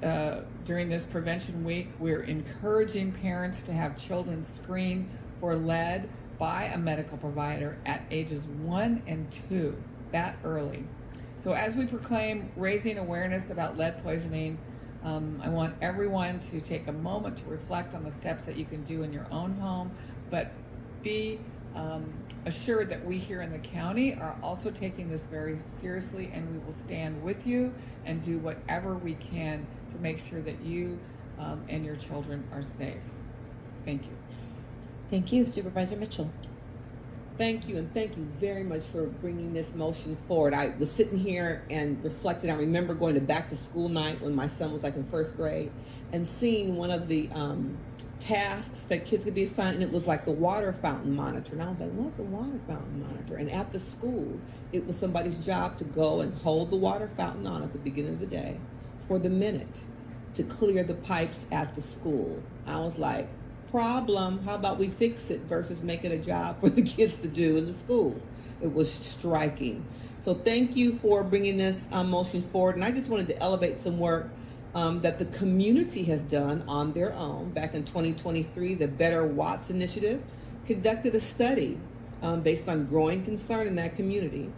during this prevention week, we're encouraging parents to have children screened for lead by a medical provider at ages 1 and 2, that early. So as we proclaim raising awareness about lead poisoning, I want everyone to take a moment to reflect on the steps that you can do in your own home, but be assured that we here in the county are also taking this very seriously, and we will stand with you and do whatever we can to make sure that you and your children are safe. Thank you.
Thank you, Supervisor Mitchell.
Thank you, and thank you very much for bringing this motion forward. I was sitting here and reflected. I remember going to back to school night when my son was like in first grade and seeing one of the tasks that kids could be assigned, and it was like the water fountain monitor. And I was like, what's the water fountain monitor? And at the school, it was somebody's job to go and hold the water fountain on at the beginning of the day for the minute to clear the pipes at the school. I was like, problem, how about we fix it versus make it a job for the kids to do in the school? It was striking. So thank you for bringing this motion forward. And I just wanted to elevate some work that the community has done on their own. Back in 2023, the Better Watts Initiative conducted a study based on growing concern in that community,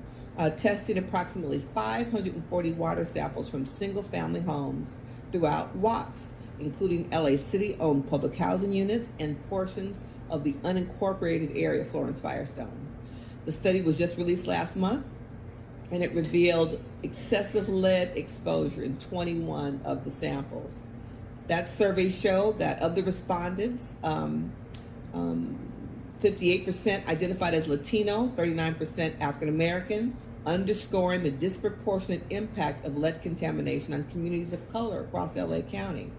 tested approximately 540 water samples from single-family homes throughout Watts, including LA City-owned public housing units and portions of the unincorporated area of Florence-Firestone. The study was just released last month, and it revealed excessive lead exposure in 21 of the samples. That survey showed that of the respondents, 58% identified as Latino, 39% African American, underscoring the disproportionate impact of lead contamination on communities of color across LA County.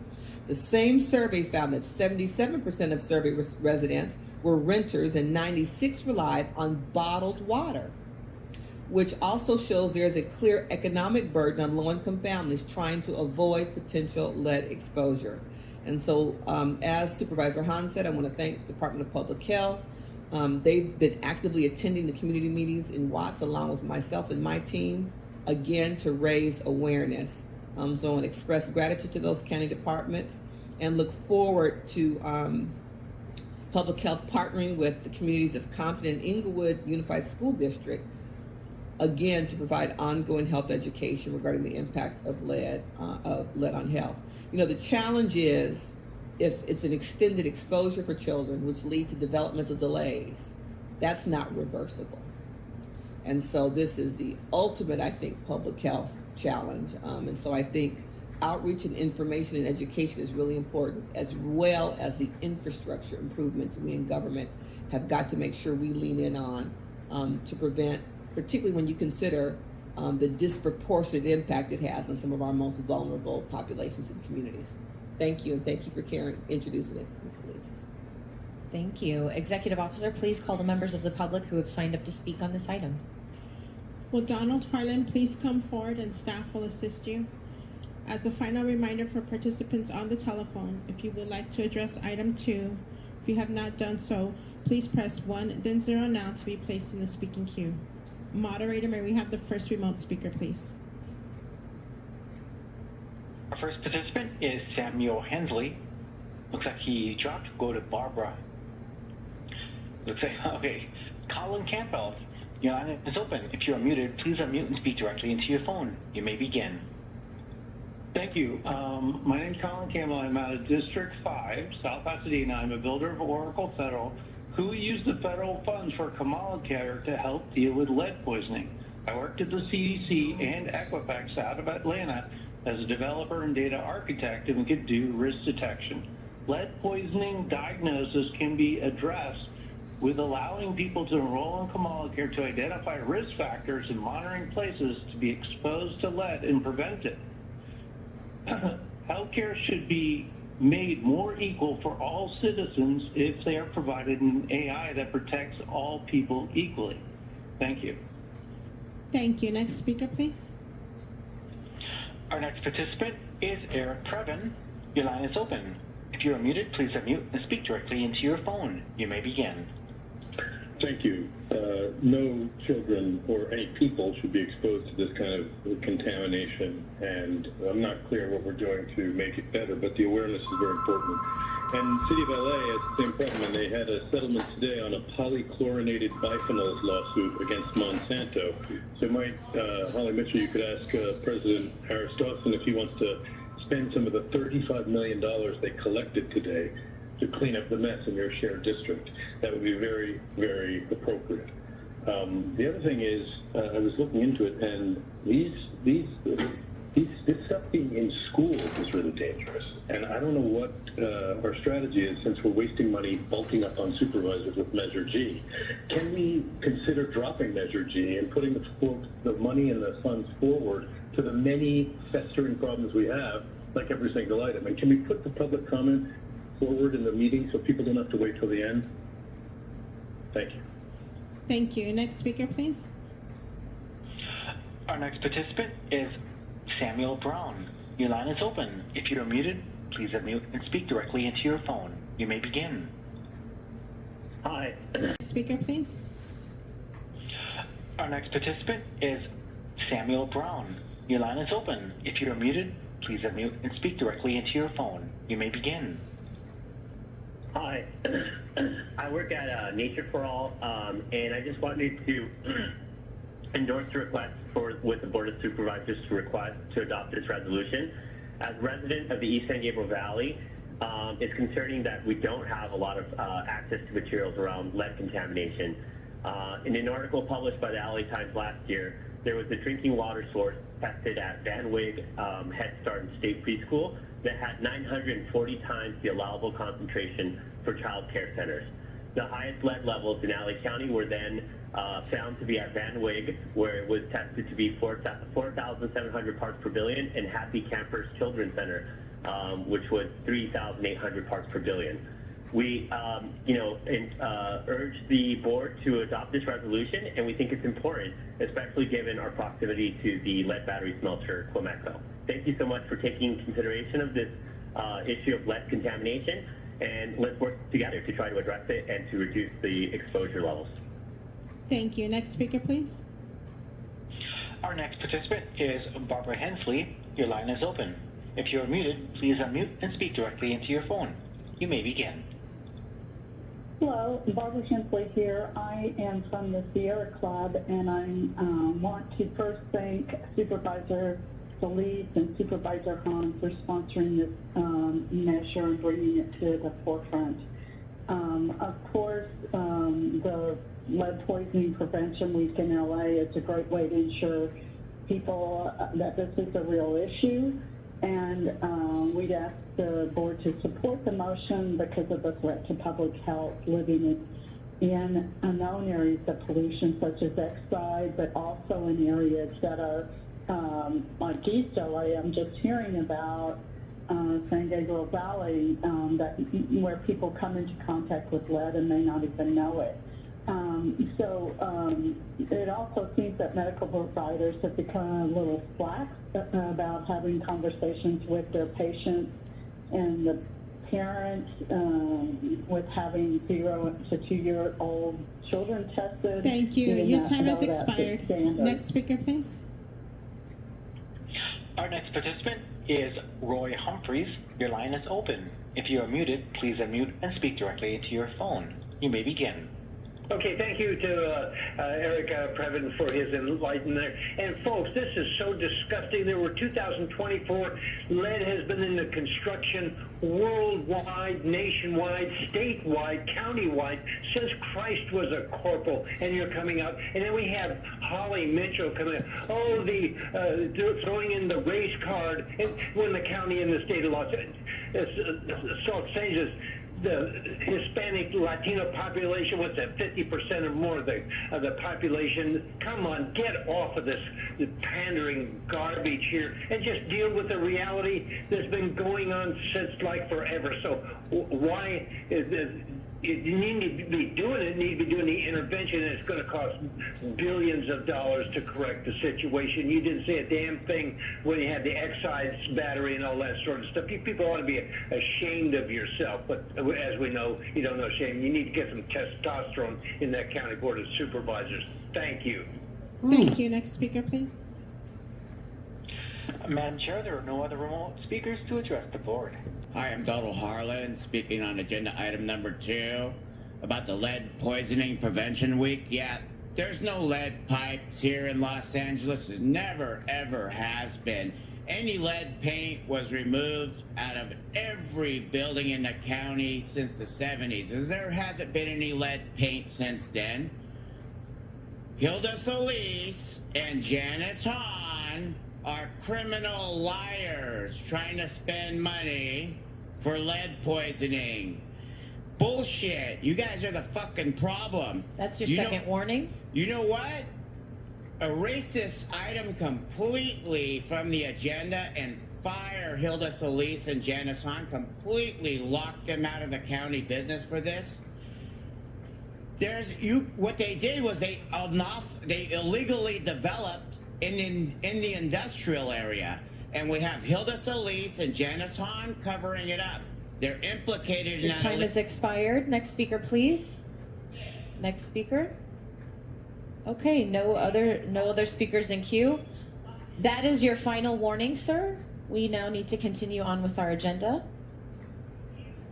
The same survey found that 77% of survey residents were renters and 96% relied on bottled water, which also shows there's a clear economic burden on low-income families trying to avoid potential lead exposure. And so, as Supervisor Hahn said, I want to thank the Department of Public Health. They've been actively attending the community meetings in Watts along with myself and my team, again, to raise awareness. So I want to express gratitude to those county departments and look forward to Public Health partnering with the communities of Compton and Inglewood Unified School District, again, to provide ongoing health education regarding the impact of lead on health. You know, the challenge is if it's an extended exposure for children, which lead to developmental delays, that's not reversible. And so this is the ultimate, I think, public health challenge. And so I think outreach and information and education is really important, as well as the infrastructure improvements we in government have got to make sure we lean in on to prevent, particularly when you consider the disproportionate impact it has on some of our most vulnerable populations and communities. Thank you, and thank you for introducing it, Ms. Elise.
Thank you. Executive Officer, please call the members of the public who have signed up to speak on this item.
Will Donald Harlan please come forward and staff will assist you? As a final reminder for participants on the telephone, if you would like to address item 2, if you have not done so, please press 1, then 0 now to be placed in the speaking queue. Moderator, may we have the first remote speaker, please?
Our first participant is Samuel Hensley. Looks like he dropped. Go to Barbara. Looks like, okay. Collin Campbell, your line is open. If you are muted, please unmute and speak directly into your phone. You may begin.
Thank you. My name is Collin Campbell. I'm out of District 5, South Pasadena. I'm a builder of Oracle Federal who used the federal funds for Kamala Care to help deal with lead poisoning. I worked at the CDC and Equifax out of Atlanta as a developer and data architect, and we could do risk detection. Lead poisoning diagnosis can be addressed with allowing people to enroll in Kamala Care to identify risk factors and monitoring places to be exposed to lead and prevent it. Healthcare should be made more equal for all citizens if they are provided an AI that protects all people equally. Thank you.
Thank you. Next speaker, please.
Our next participant is Eric Preven. Your line is open. If you are muted, please unmute and speak directly into your phone. You may begin.
Thank you. No children or any people should be exposed to this kind of contamination, and I'm not clear what we're doing to make it better, but the awareness is very important. And the City of LA has the same problem, and they had a settlement today on a polychlorinated biphenyls lawsuit against Monsanto. So Holly Mitchell, you could ask President Harris Dawson if he wants to spend some of the $35 million they collected today to clean up the mess in your shared district. That would be very, very appropriate. The other thing is, I was looking into it, and this stuff being in schools is really dangerous. And I don't know what our strategy is, since we're wasting money bulking up on supervisors with Measure G. Can we consider dropping Measure G and putting the money and the funds forward to the many festering problems we have, like every single item? And can we put the public comment forward in the meeting so people don't have to wait till the end? Thank you.
Thank you. Next speaker, please.
Our next participant is Samuel Brown. Your line is open. If you are muted, please unmute and speak directly into your phone. You may begin.
Hi. Speaker, please.
Our next participant is Samuel Brown. Your line is open. If you are muted, please unmute and speak directly into your phone. You may begin.
Hi, I work at Nature for All, and I just wanted to endorse the request with the Board of Supervisors to adopt this resolution. As a resident of the East San Gabriel Valley, it's concerning that we don't have a lot of access to materials around lead contamination. In an article published by the LA Times last year, there was a drinking water source tested at Van Wyck Head Start and State Preschool that had 940 times the allowable concentration for child care centers. The highest lead levels in LA County were then found to be at Van Wyck, where it was tested to be 4,700 parts per billion, and Happy Campers Children's Center, which was 3,800 parts per billion. We, urge the board to adopt this resolution, and we think it's important, especially given our proximity to the lead battery smelter, Quemeco. Thank you so much for taking consideration of this issue of lead contamination, and let's work together to try to address it and to reduce the exposure levels.
Thank you. Next speaker, please.
Our next participant is Barbara Hensley. Your line is open. If you are muted, please unmute and speak directly into your phone. You may begin.
Hello, Barbara Hensley here. I am from the Sierra Club, and I want to first thank Supervisor Solis and Supervisor Hahn for sponsoring this measure and bringing it to the forefront. Of course, the Lead Poisoning Prevention Week in LA is a great way to ensure people that this is a real issue, and we'd ask the board to support the motion because of the threat to public health living in known areas of pollution such as Exide, but also in areas that are like East LA. I'm just hearing about San Gabriel Valley, where people come into contact with lead and may not even know it. It also seems that medical providers have become a little slack about having conversations with their patients and the parents with having 0 to 2-year-old children tested.
Thank you.
even
Your
that-
time has
though that's the
expired.
standard.
Next speaker, please.
Our next participant is Roy Humphreys. Your line is open. If you are muted, please unmute and speak directly into your phone. You may begin.
Okay, thank you to Eric Preven for his enlightenment. And folks, this is so disgusting. There were 2024. Lead has been in the construction worldwide, nationwide, statewide, countywide since Christ was a corporal. And you're coming out, and then we have Holly Mitchell coming out. Oh, throwing in the race card when the county and the state of Los Angeles. The Hispanic Latino population, what's that, 50% or more of the population? Come on, get off of this pandering garbage here and just deal with the reality that's been going on since like forever. So why you need to be doing it, need to be doing the intervention, and it's going to cost billions of dollars to correct the situation. You didn't say a damn thing when you had the excise battery and all that sort of stuff. People ought to be ashamed of yourself, but as we know, you don't know shame. You need to get some testosterone in that county board of supervisors. Thank you.
Thank you. Next speaker, please.
Madam Chair, there are no other remote speakers to address the board.
Hi, I'm Donald Harlan, speaking on agenda item number 2 about the lead poisoning prevention week. Yeah, there's no lead pipes here in Los Angeles. There never, ever has been. Any lead paint was removed out of every building in the county since the 70s. There hasn't been any lead paint since then. Hilda Solis and Janice Hahn are criminal liars trying to spend money for lead poisoning. Bullshit. You guys are the fucking problem.
That's your second warning?
You know what? Erase this item completely from the agenda and fire Hilda Solis and Janice Hahn. Completely lock them out of the county business for this. What they did was they illegally developed in the industrial area, and we have Hilda Solis and Janice Hahn covering it up. They're implicated in
Your
that.
time has expired. Next speaker, please. Next speaker. Okay, no other speakers in queue. That is your final warning, sir. We now need to continue on with our agenda.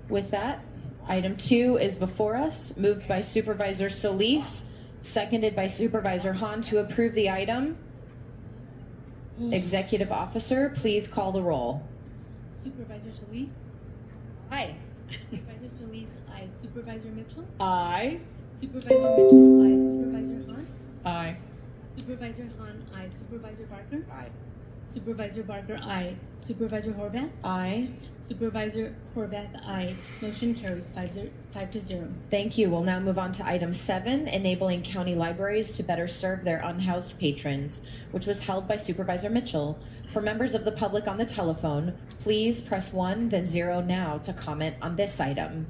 With that, item 2 is before us, moved by Supervisor Solis, seconded by Supervisor Hahn to approve the item. Executive Officer, please call the roll.
Supervisor Solis?
Aye.
Supervisor Solis, aye. Supervisor Mitchell?
Aye.
Supervisor Mitchell, aye. Supervisor Hahn?
Aye.
Supervisor Hahn, aye. Supervisor Barker?
Aye.
Supervisor Barker, aye. Supervisor Horvath?
Aye.
Supervisor Horvath, aye. Motion carries 5-0.
Thank you. We'll now move on to item 7, enabling county libraries to better serve their unhoused patrons, which was held by Supervisor Mitchell. For members of the public on the telephone, please press 1, then 0 now to comment on this item.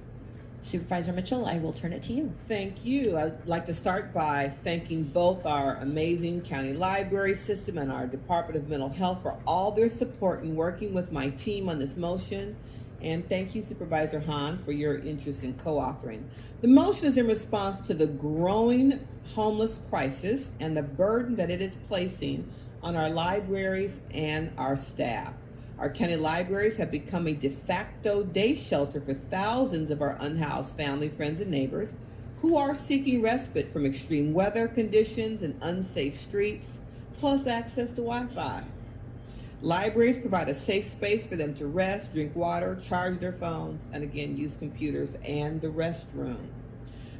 Supervisor Mitchell, I will turn it to you.
Thank you. I'd like to start by thanking both our amazing county library system and our Department of Mental Health for all their support in working with my team on this motion. And thank you, Supervisor Hahn, for your interest in co-authoring. The motion is in response to the growing homeless crisis and the burden that it is placing on our libraries and our staff. Our county libraries have become a de facto day shelter for thousands of our unhoused family, friends, and neighbors who are seeking respite from extreme weather conditions and unsafe streets, plus access to Wi-Fi. Libraries provide a safe space for them to rest, drink water, charge their phones, and again, use computers and the restroom.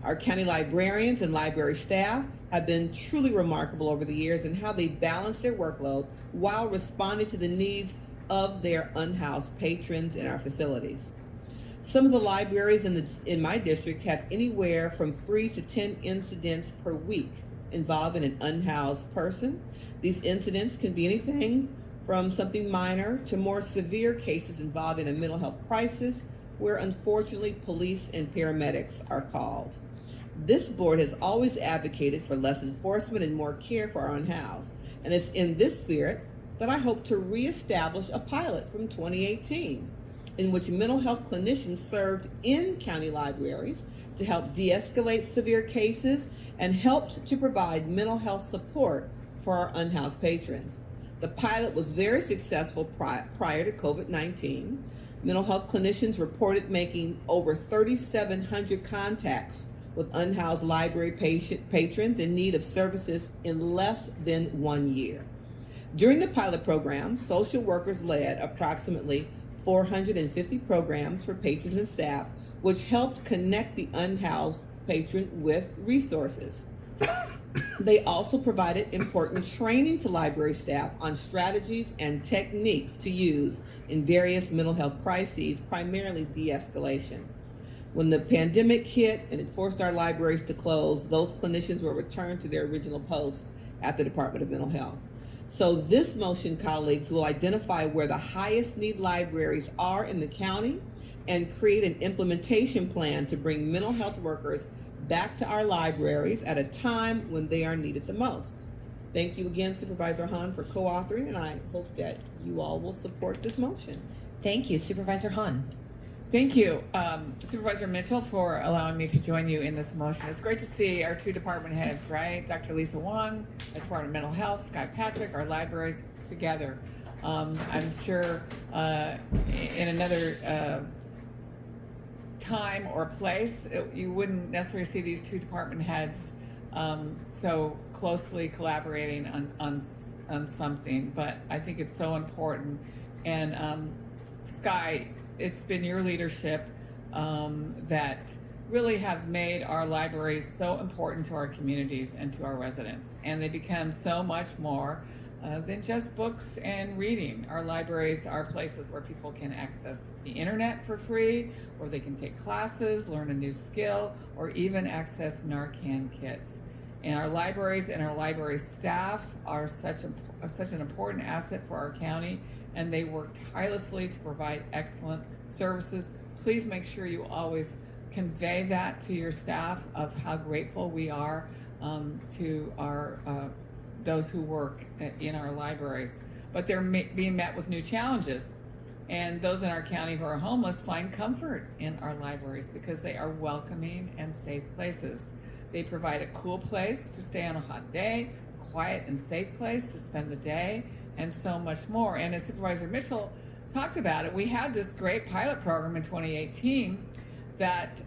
Our county librarians and library staff have been truly remarkable over the years in how they balance their workload while responding to the needs of their unhoused patrons in our facilities. Some of the libraries in my district have anywhere from 3 to 10 incidents per week involving an unhoused person. These incidents can be anything from something minor to more severe cases involving a mental health crisis, where unfortunately police and paramedics are called. This board has always advocated for less enforcement and more care for our unhoused, and it's in this spirit that I hope to reestablish a pilot from 2018 in which mental health clinicians served in county libraries to help de-escalate severe cases and helped to provide mental health support for our unhoused patrons. The pilot was very successful prior to COVID-19. Mental health clinicians reported making over 3,700 contacts with unhoused library patrons in need of services in less than 1 year. During the pilot program, social workers led approximately 450 programs for patrons and staff, which helped connect the unhoused patron with resources. They also provided important training to library staff on strategies and techniques to use in various mental health crises, primarily de-escalation. When the pandemic hit and it forced our libraries to close, those clinicians were returned to their original posts at the Department of Mental Health. So this motion, colleagues, will identify where the highest need libraries are in the county and create an implementation plan to bring mental health workers back to our libraries at a time when they are needed the most. Thank you again, Supervisor Hahn, for co-authoring, and I hope that you all will support this motion.
Thank you, Supervisor Hahn.
Thank you, Supervisor Mitchell, for allowing me to join you in this motion. It's great to see our two department heads, right? Dr. Lisa Wong, the Department of Mental Health, Scott Patrick, our libraries together. I'm sure in another time or place, you wouldn't necessarily see these two department heads so closely collaborating on something, but I think it's so important. And Sky, it's been your leadership that really have made our libraries so important to our communities and to our residents. And they become so much more than just books and reading. Our libraries are places where people can access the internet for free, or they can take classes, learn a new skill, or even access Narcan kits. And our libraries and our library staff are such an important asset for our county, and they work tirelessly to provide excellent services. Please make sure you always convey that to your staff of how grateful we are to our those who work in our libraries. But they're being met with new challenges. And those in our county who are homeless find comfort in our libraries because they are welcoming and safe places. They provide a cool place to stay on a hot day, a quiet and safe place to spend the day, and so much more. And as Supervisor Mitchell talked about it, we had this great pilot program in 2018 that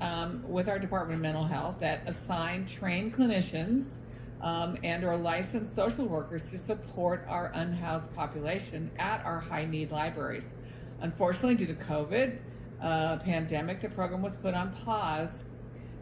with our Department of Mental Health that assigned trained clinicians and or licensed social workers to support our unhoused population at our high need libraries. Unfortunately, due to COVID pandemic, the program was put on pause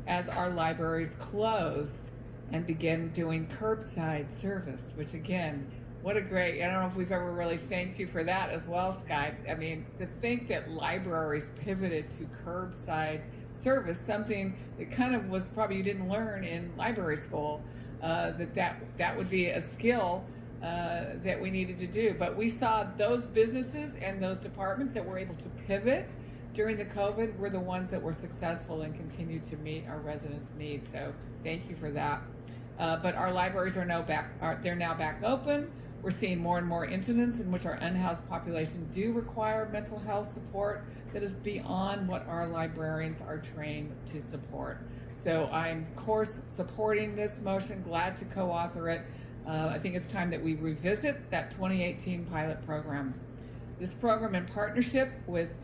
as our libraries closed and began doing curbside service, which again, what a great, I don't know if we've ever really thanked you for that as well, Sky. I mean, to think that libraries pivoted to curbside service, something that kind of was probably you didn't learn in library school, that would be a skill that we needed to do. But we saw those businesses and those departments that were able to pivot during the COVID were the ones that were successful and continued to meet our residents' needs. So thank you for that. But our libraries are now back open. We're seeing more and more incidents in which our unhoused population do require mental health support that is beyond what our librarians are trained to support. So I'm, of course, supporting this motion, glad to co-author it. I think it's time that we revisit that 2018 pilot program. This program, in partnership with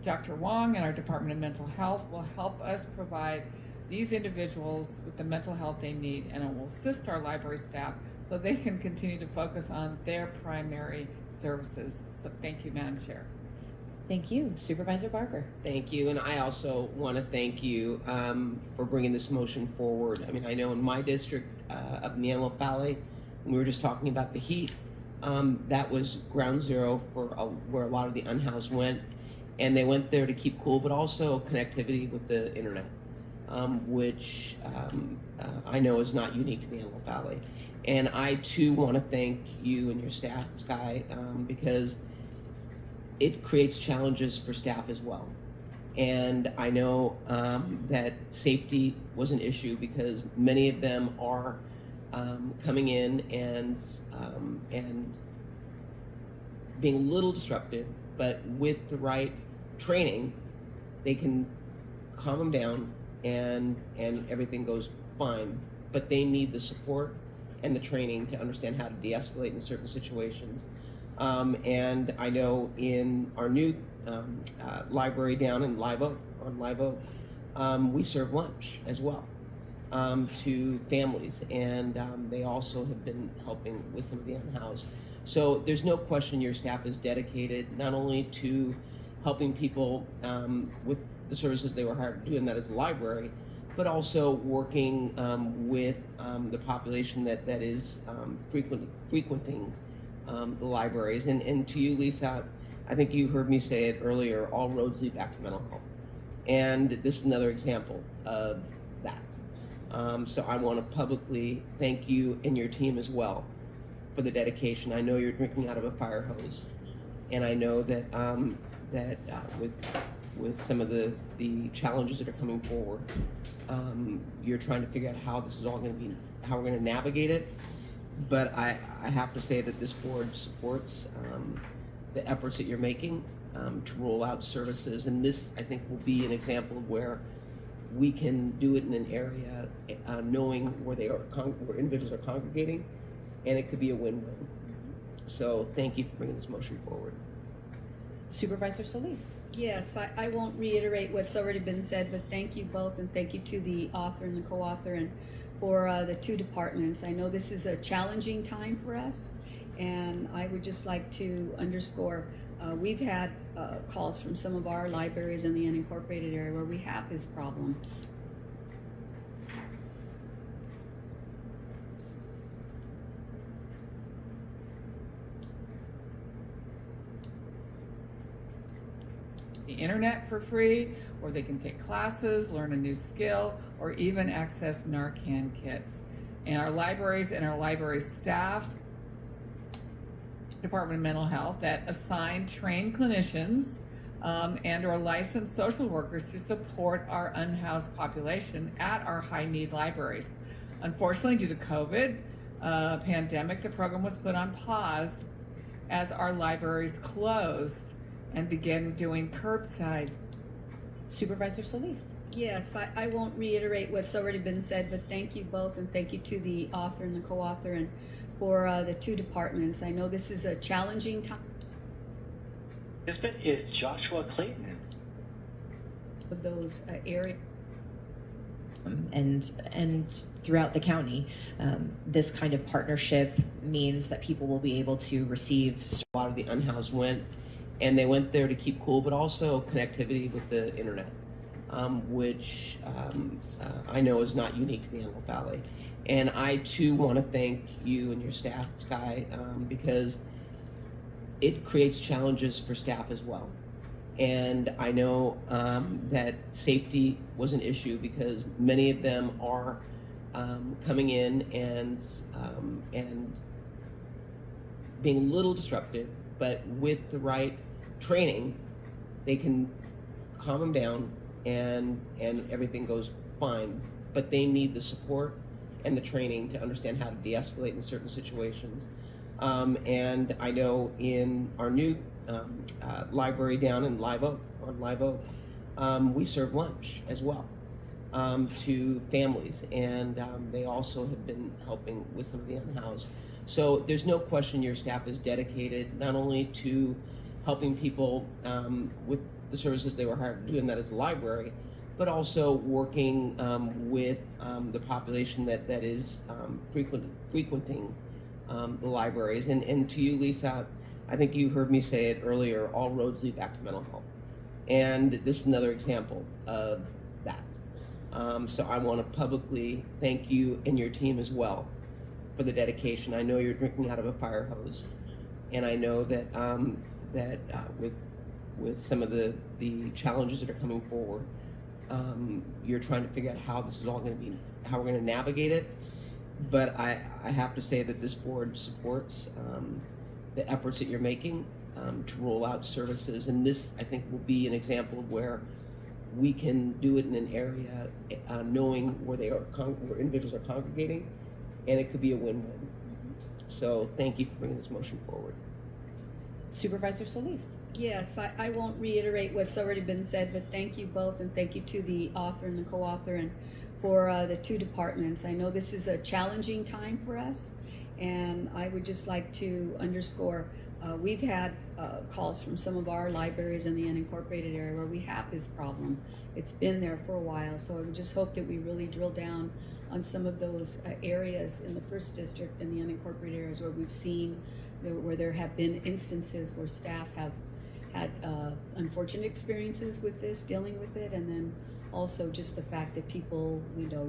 Dr. Wong and our Department of Mental Health, will help us provide these individuals with the mental health they need, and it will assist our library staff so they can continue to focus on their primary services. So thank you, Madam Chair.
Thank you. Supervisor Barker.
Thank you, and I also want to thank you for bringing this motion forward. I mean, I know in my district of the Antelope Valley, when we were just talking about the heat, that was ground zero for where a lot of the unhoused went. and they went there to keep cool, but also connectivity with the internet, which I know is not unique to the Antelope Valley. And I too want to thank you and your staff, Sky, because it creates challenges for staff as well. And I know that safety was an issue because many of them are coming in and being a little disruptive, but with the right training, they can calm them down and everything goes fine. But they need the support and the training to understand how to de-escalate in certain situations. And I know in our new library down in Live Oak, we serve lunch as well to families, and they also have been helping with some of the unhoused. So there's no question your staff is dedicated not only to helping people with the services they were hired to do, and that is the library, but also working with the population that is frequenting the libraries. And to you, Lisa, I think you heard me say it earlier, all roads lead back to mental health. And this is another example of that. So I want to publicly thank you and your team as well for the dedication. I know you're drinking out of a fire hose, and I know that with some of the challenges that are coming forward, you're trying to figure out how this is all going to be, how we're going to navigate it. But I have to say that this board supports the efforts that you're making to roll out services, and this, I think, will be an example of where we can do it in an area knowing where where individuals are congregating, and it could be a win-win. So thank you for bringing this motion forward.
Supervisor Solis.
Yes, I won't reiterate what's already been said, but thank you both, and thank you to the author and the co-author, and for the two departments. I know this is a challenging time for us, and I would just like to underscore, we've had calls from some of our libraries in the unincorporated area where we have this problem.
The internet for free, or they can take classes, learn a new skill, or even access Narcan kits. And our libraries and our library staff, Department of Mental Health, that assign trained clinicians and or licensed social workers to support our unhoused population at our high-need libraries. Unfortunately, due to COVID pandemic, the program was put on pause as our libraries closed and began doing curbside.
Supervisor Solis.
Yes, I won't reiterate what's already been said, but thank you both, and thank you to the author and the co-author, and for the two departments. I know this is a challenging time.
This bit is Joshua Clayton.
Of those areas.
And throughout the county, this kind of partnership means that people will be able to receive.
A lot of the unhoused went, and they went there to keep cool, but also connectivity with the internet, which I know is not unique to the Antelope Valley. And I too want to thank you and your staff, Sky, because it creates challenges for staff as well. And I know that safety was an issue because many of them are coming in and being a little disruptive, but with the right training, they can calm them down and everything goes fine. But they need the support and the training to understand how to de-escalate in certain situations. And I know in our new library down in Live Oak, we serve lunch as well to families, and they also have been helping with some of the unhoused. So there's no question your staff is dedicated not only to helping people with the services they were hired to do, and that is the library, but also working with the population that is frequenting the libraries. And to you, Lisa, I think you heard me say it earlier, all roads lead back to mental health. And this is another example of that. So I want to publicly thank you and your team as well for the dedication. I know you're drinking out of a fire hose, and I know that with some of the challenges that are coming forward. You're trying to figure out how this is all going to be, how we're going to navigate it. But I have to say that this board supports the efforts that you're making to roll out services. And this, I think, will be an example of where we can do it in an area knowing where where individuals are congregating, and it could be a win-win. So thank you for bringing this motion forward.
Supervisor Solis.
Yes, I won't reiterate what's already been said, but thank you both, and thank you to the author and the co-author, and for the two departments. I know this is a challenging time for us, and I would just like to underscore, we've had calls from some of our libraries in the unincorporated area where we have this problem. It's been there for a while, so I would just hope that we really drill down on some of those areas in the first district and the unincorporated areas where we've seen where there have been instances where staff have had unfortunate experiences with this, dealing with it, and then also just the fact that people,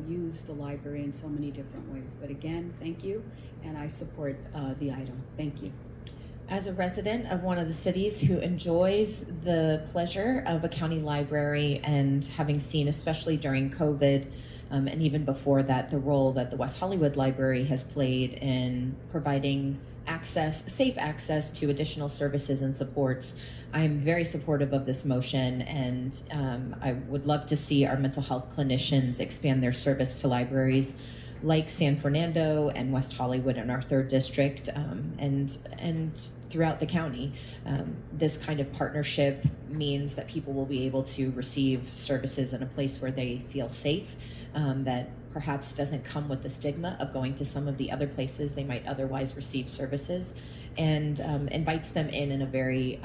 use the library in so many different ways. But again, thank you, and I support the item. Thank you.
As a resident of one of the cities who enjoys the pleasure of a county library, and having seen, especially during COVID, and even before that, the role that the West Hollywood Library has played in providing safe access to additional services and supports, I'm very supportive of this motion, and I would love to see our mental health clinicians expand their service to libraries like San Fernando and West Hollywood in our 3rd district, and throughout the county. This kind of partnership means that people will be able to receive services in a place where they feel safe, that perhaps doesn't come with the stigma of going to some of the other places they might otherwise receive services, and invites them in a very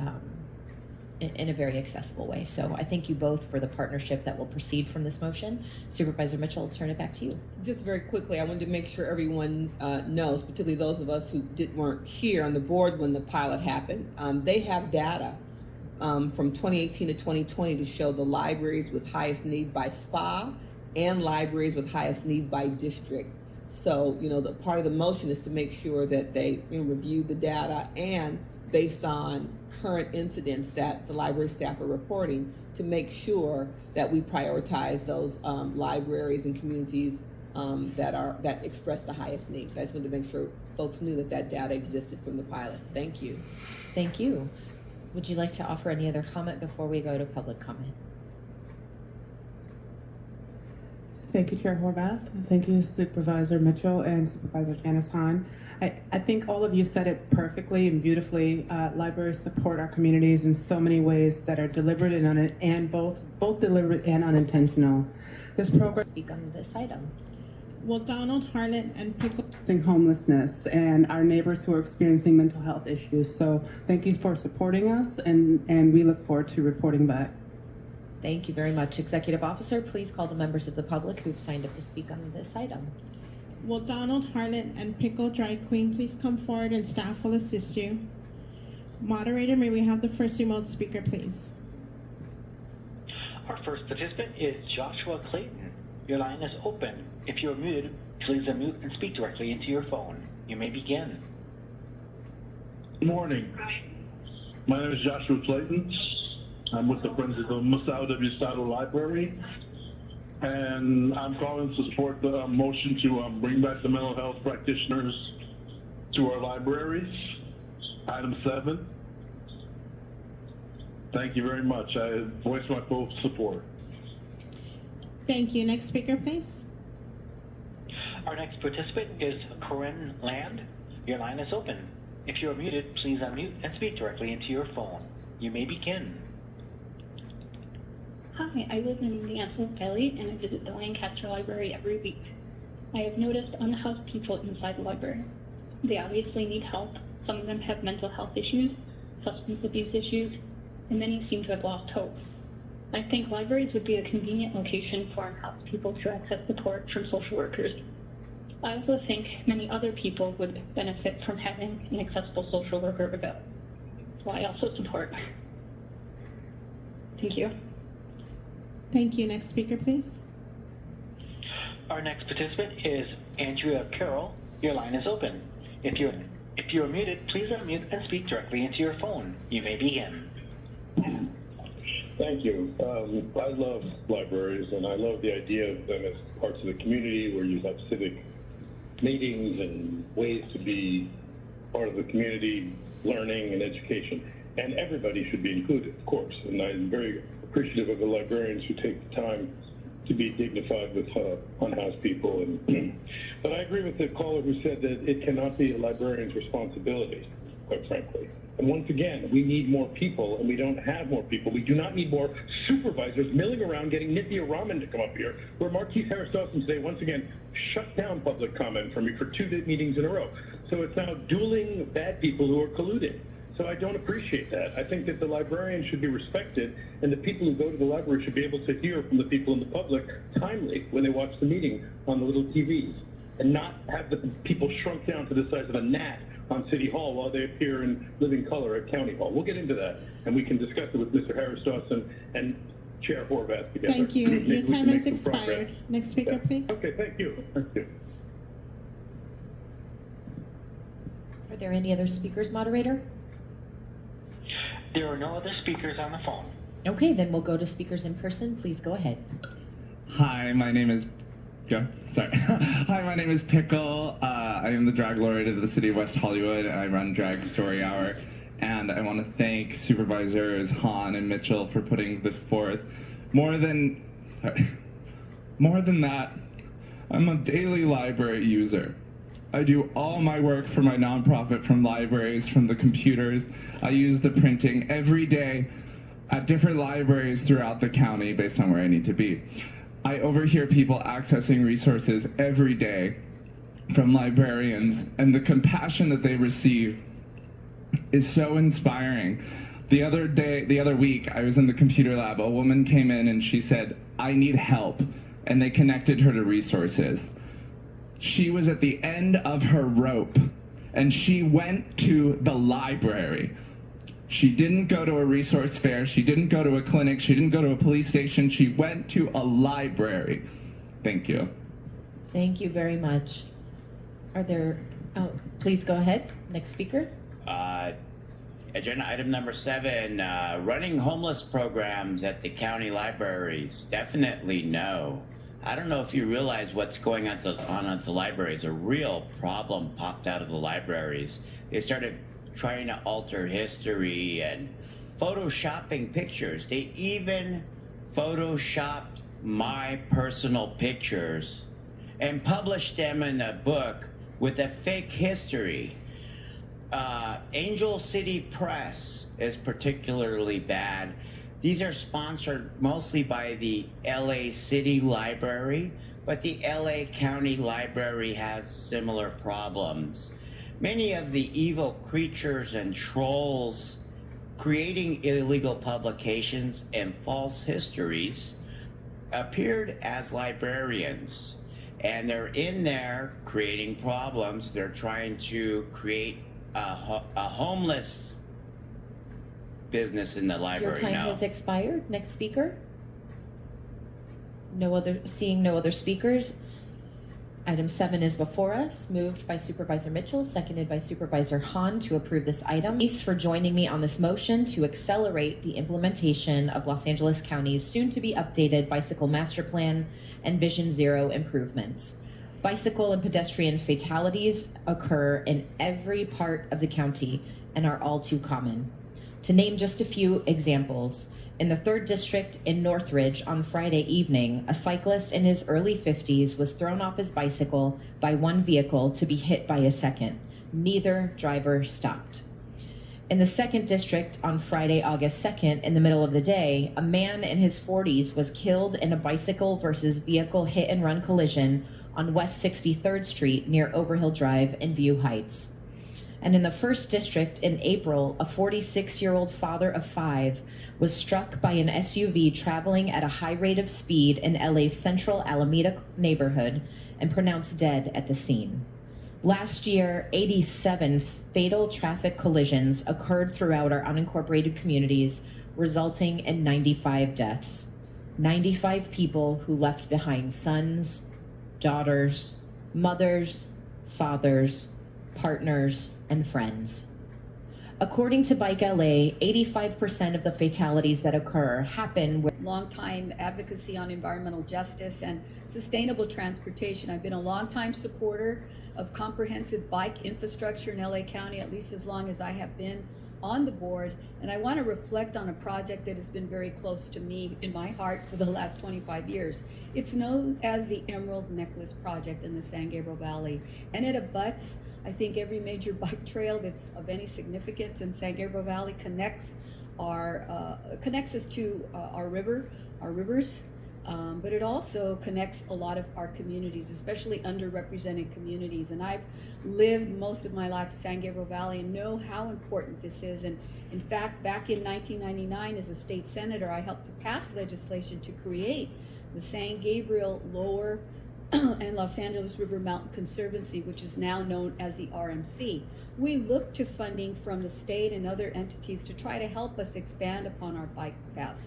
accessible way. So I thank you both for the partnership that will proceed from this motion. Supervisor Mitchell, I'll turn it back to you.
Just very quickly, I wanted to make sure everyone knows, particularly those of us who weren't here on the board when the pilot happened. They have data from 2018 to 2020 to show the libraries with highest need by SPA and libraries with highest need by district. So, the part of the motion is to make sure that they review the data, and based on current incidents that the library staff are reporting, to make sure that we prioritize those libraries and communities that express the highest need. I just wanted to make sure folks knew that data existed from the pilot. Thank you.
Thank you. Would you like to offer any other comment before we go to public comment?
Thank you, Chair Horvath. Thank you, Supervisor Mitchell and Supervisor Janice Hahn. I think all of you said it perfectly and beautifully. Libraries support our communities in so many ways that are deliberate and both deliberate and unintentional. This program
speak on this item.
Will Donald, Harlan, and Pickle
homelessness and our neighbors who are experiencing mental health issues. So thank you for supporting us, and we look forward to reporting back.
Thank you very much. Executive Officer, please call the members of the public who've signed up to speak on this item.
Will Donald, Harlan, and Pickle Dry Queen please come forward, and staff will assist you. Moderator, may we have the first remote speaker, please?
Our first participant is Joshua Clayton. Your line is open. If you are muted, please unmute and speak directly into your phone. You may begin.
Good morning. My name is Joshua Clayton. I'm with the Friends of the Musau W. Saddle Library, and I'm calling to support the motion to bring back the mental health practitioners to our libraries. Item 7. Thank you very much. I voice my full support.
Thank you. Next speaker, please.
Our next participant is Corinne Land. Your line is open. If you are muted, please unmute and speak directly into your phone. You may begin.
Hi, I live in Indianapolis Valley, and I visit the Lancaster Library every week. I have noticed unhoused people inside the library. They obviously need help. Some of them have mental health issues, substance abuse issues, and many seem to have lost hope. I think libraries would be a convenient location for unhoused people to access support from social workers. I also think many other people would benefit from having an accessible social worker available. So I also support. Thank you.
Thank you. Next speaker, please.
Our next participant is Andrea Carroll. Your line is open. If you are muted, please unmute and speak directly into your phone. You may begin.
Thank you. I love libraries, and I love the idea of them as parts of the community where you have civic meetings and ways to be part of the community, learning and education. And everybody should be included, of course. And I'm very appreciative of the librarians who take the time to be dignified with unhoused people. But I agree with the caller who said that it cannot be a librarian's responsibility, quite frankly. And once again, we need more people, and we don't have more people. We do not need more supervisors milling around getting Nithya Raman to come up here, where Marquise Harris Dawson today, once again, shut down public comment from me for 2 meetings in a row. So it's now dueling bad people who are colluding. So I don't appreciate that. I think that the librarian should be respected, and the people who go to the library should be able to hear from the people in the public timely when they watch the meeting on the little TVs, and not have the people shrunk down to the size of a gnat on City Hall while they appear in living color at County Hall. We'll get into that, and we can discuss it with Mr. Harris Dawson and Chair Horvath together.
Thank you.
Maybe
Your
we can
time
make
has
some progress.
expired. Next speaker, please.
Okay, thank you. Thank you.
Are there any other speakers, moderator?
There are no other speakers on the phone.
Okay, then we'll go to speakers in person. Please go ahead.
Hi, my name is Hi, my name is Pickle. I am the drag laureate of the city of West Hollywood, and I run Drag Story Hour. And I want to thank Supervisors Hahn and Mitchell for putting this forth. More than that, I'm a daily library user. I do all my work for my nonprofit from libraries, from the computers. I use the printing every day at different libraries throughout the county based on where I need to be. I overhear people accessing resources every day from librarians, and the compassion that they receive is so inspiring. The other week, I was in the computer lab. A woman came in and she said, "I need help," and they connected her to resources. She was at the end of her rope, and she went to the library. She didn't go to a resource fair. She didn't go to a clinic. She didn't go to a police station. She went to a library. Thank you.
Thank you very much. Are there, please go ahead. Next speaker.
Agenda item number 7, running homeless programs at the county libraries. Definitely no. I don't know if you realize what's going on at the libraries. A real problem popped out of the libraries. They started trying to alter history and photoshopping pictures. They even photoshopped my personal pictures and published them in a book with a fake history. Angel City Press is particularly bad. These are sponsored mostly by the LA City Library, but the LA County Library has similar problems. Many of the evil creatures and trolls creating illegal publications and false histories appeared as librarians, and they're in there creating problems. They're trying to create a homeless business in the library.
Your time has expired. Next speaker. Seeing no other speakers. Item 7 is before us, moved by Supervisor Mitchell, seconded by Supervisor Hahn to approve this item. Thanks for joining me on this motion to accelerate the implementation of Los Angeles County's soon-to-be updated bicycle master plan and Vision Zero improvements. Bicycle and pedestrian fatalities occur in every part of the county and are all too common. To name just a few examples, in the 3rd District in Northridge on Friday evening, a cyclist in his early 50s was thrown off his bicycle by one vehicle to be hit by a second. Neither driver stopped. In the 2nd District on Friday, August 2nd, in the middle of the day, a man in his 40s was killed in a bicycle versus vehicle hit-and-run collision on West 63rd Street near Overhill Drive in View Heights. And in the 1st District in April, a 46-year-old father of 5 was struck by an SUV traveling at a high rate of speed in LA's central Alameda neighborhood and pronounced dead at the scene. Last year, 87 fatal traffic collisions occurred throughout our unincorporated communities, resulting in 95 deaths. 95 people who left behind sons, daughters, mothers, fathers, partners, and friends. According to Bike LA, 85% of the fatalities that occur happen where
Longtime advocacy on environmental justice and sustainable transportation. I've been a longtime supporter of comprehensive bike infrastructure in LA County, at least as long as I have been on the board. And I want to reflect on a project that has been very close to me in my heart for the last 25 years. It's known as the Emerald Necklace Project in the San Gabriel Valley, and it abuts, I think, every major bike trail that's of any significance in San Gabriel Valley. Connects us to our rivers, but it also connects a lot of our communities, especially underrepresented communities. And I've lived most of my life in San Gabriel Valley and know how important this is. And in fact, back in 1999, as a state senator, I helped to pass legislation to create the San Gabriel, Lower, and Los Angeles River Mountain Conservancy, which is now known as the RMC. We look to funding from the state and other entities to try to help us expand upon our bike paths.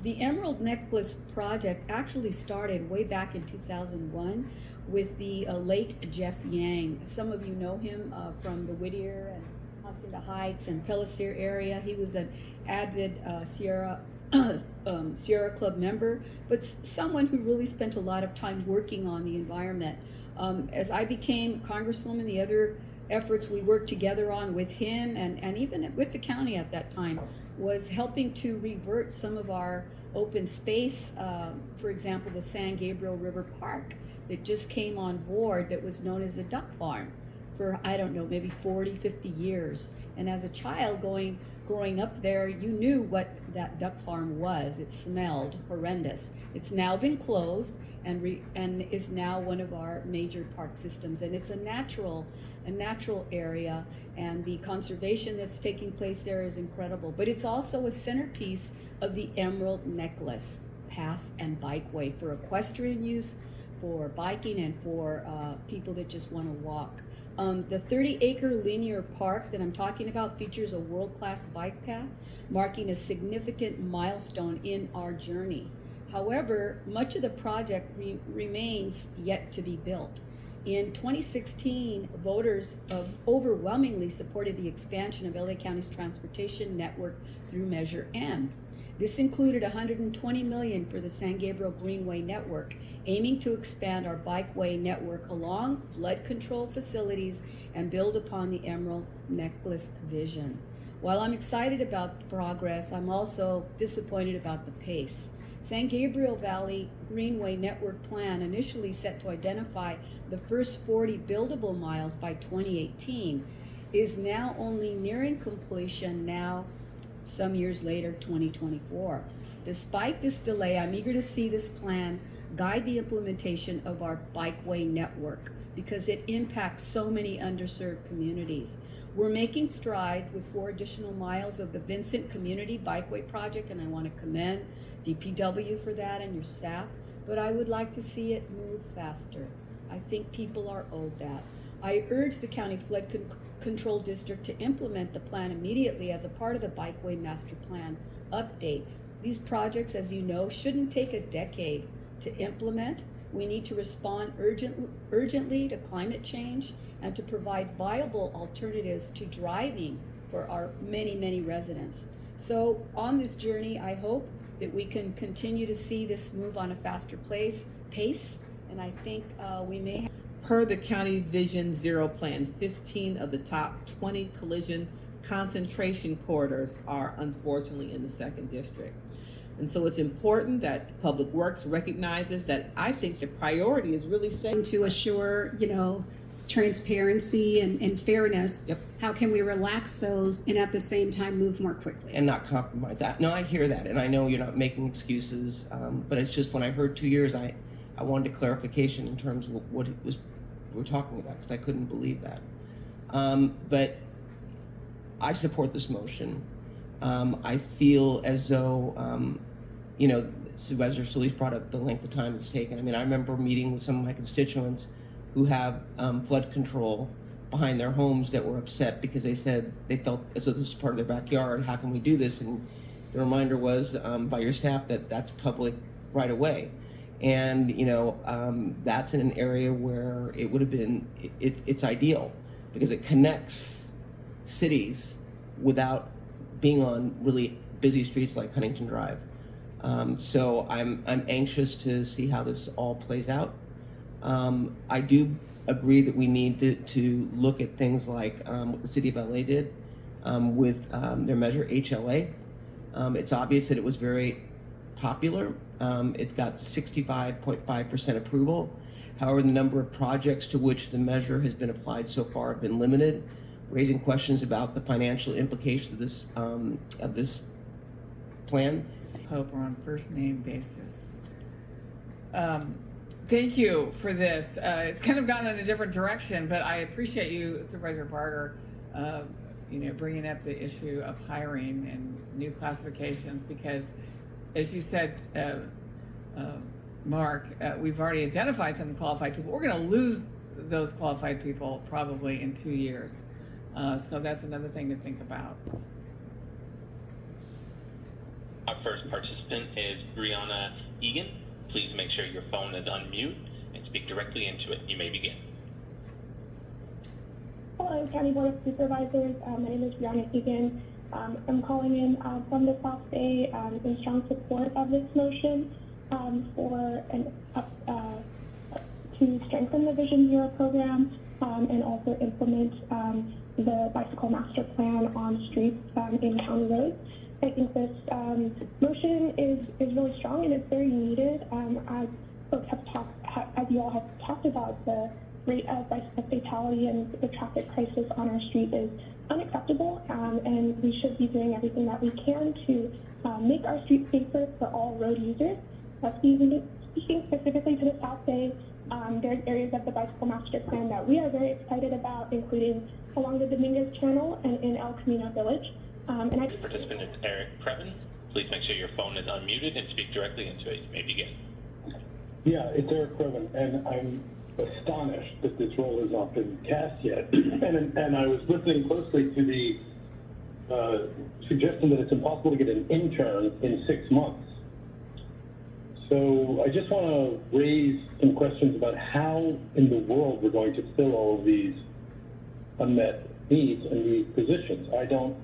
The Emerald Necklace Project actually started way back in 2001 with the late Jeff Yang. Some of you know him from the Whittier and Hacienda Heights and Pellissier area. He was an avid Sierra Club member, but someone who really spent a lot of time working on the environment. As I became Congresswoman, the other efforts we worked together on with him and even with the county at that time was helping to revert some of our open space, for example, the San Gabriel River Park that just came on board that was known as a duck farm for, I don't know, maybe 40, 50 years. And as a child growing up there, you knew what that duck farm was. It smelled horrendous. It's now been closed and is now one of our major park systems. And it's a natural area, and the conservation that's taking place there is incredible. But it's also a centerpiece of the Emerald Necklace path and bikeway for equestrian use, for biking, and for people that just want to walk. The 30-acre linear park that I'm talking about features a world-class bike path, marking a significant milestone in our journey. However, much of the project remains yet to be built. In 2016, voters overwhelmingly supported the expansion of LA County's transportation network through Measure M. This included $120 million for the San Gabriel Greenway Network, aiming to expand our bikeway network along flood control facilities and build upon the Emerald Necklace vision. While I'm excited about the progress, I'm also disappointed about the pace. San Gabriel Valley Greenway Network Plan, initially set to identify the first 40 buildable miles by 2018, is now only nearing completion now, some years later, 2024. Despite this delay, I'm eager to see this plan guide the implementation of our bikeway network because it impacts so many underserved communities. We're making strides with 4 additional miles of the Vincent Community Bikeway Project, and I want to commend DPW for that and your staff, but I would like to see it move faster. I think people are owed that. I urge the County Flood Control District to implement the plan immediately as a part of the Bikeway Master Plan update. These projects, as you know, shouldn't take a decade to implement. We need to respond urgently to climate change and to provide viable alternatives to driving for our many, many residents. So on this journey, I hope that we can continue to see this move on a faster pace, and I think we may have.
Per the County Vision Zero Plan, 15 of the top 20 collision concentration corridors are unfortunately in the 2nd District. And so it's important that Public Works recognizes that. I think the priority is really
to assure, transparency and fairness.
Yep.
How can we relax those and at the same time move more quickly?
And not compromise that. No, I hear that, and I know you're not making excuses, but it's just when I heard 2 years, I wanted a clarification in terms of what it was we're talking about, because I couldn't believe that. But I support this motion. I feel as though, Supervisor Solis brought up the length of time it's taken. I mean, I remember meeting with some of my constituents who have flood control behind their homes that were upset because they said they felt as though this was part of their backyard. How can we do this? And the reminder was by your staff that that's public right away. And, that's in an area where it would have been, it's ideal because it connects cities without being on really busy streets like Huntington Drive. So I'm anxious to see how this all plays out. I do agree that we need to look at things like what the city of LA did with their measure HLA. It's obvious that it was very popular. It got 65.5% approval. However, the number of projects to which the measure has been applied so far have been limited, raising questions about the financial implications of this plan.
Hope we're on first name basis. Thank you for this. It's kind of gone in a different direction, but I appreciate you, Supervisor Barger, bringing up the issue of hiring and new classifications, because as you said, Mark, we've already identified some qualified people. We're going to lose those qualified people probably in 2 years. So that's another thing to think about.
Our first participant is Brianna Egan. Please make sure your phone is on mute and speak directly into it. You may begin.
Hello, County Board of Supervisors. My name is Brianna Egan. I'm calling in from the South Bay in strong support of this motion to strengthen the Vision Zero program and also implement the bicycle master plan on streets in county roads. I think this motion is really strong and it's very needed. As folks have as you all have talked about, the rate of bicycle fatality and the traffic crisis on our street is unacceptable, and we should be doing everything that we can to make our streets safer for all road users. Speaking specifically to the South Bay, there's areas of the bicycle master plan that we are very excited about, including along the Dominguez Channel and in El Camino Village.
Participant is Eric Preven. Please make sure your phone is unmuted and speak directly into it. You may begin.
Yeah, it's Eric Preven, and I'm astonished that this role has not been cast yet. and I was listening closely to the suggestion that it's impossible to get an intern in 6 months. So I just want to raise some questions about how in the world we're going to fill all of these unmet needs and these positions. I don't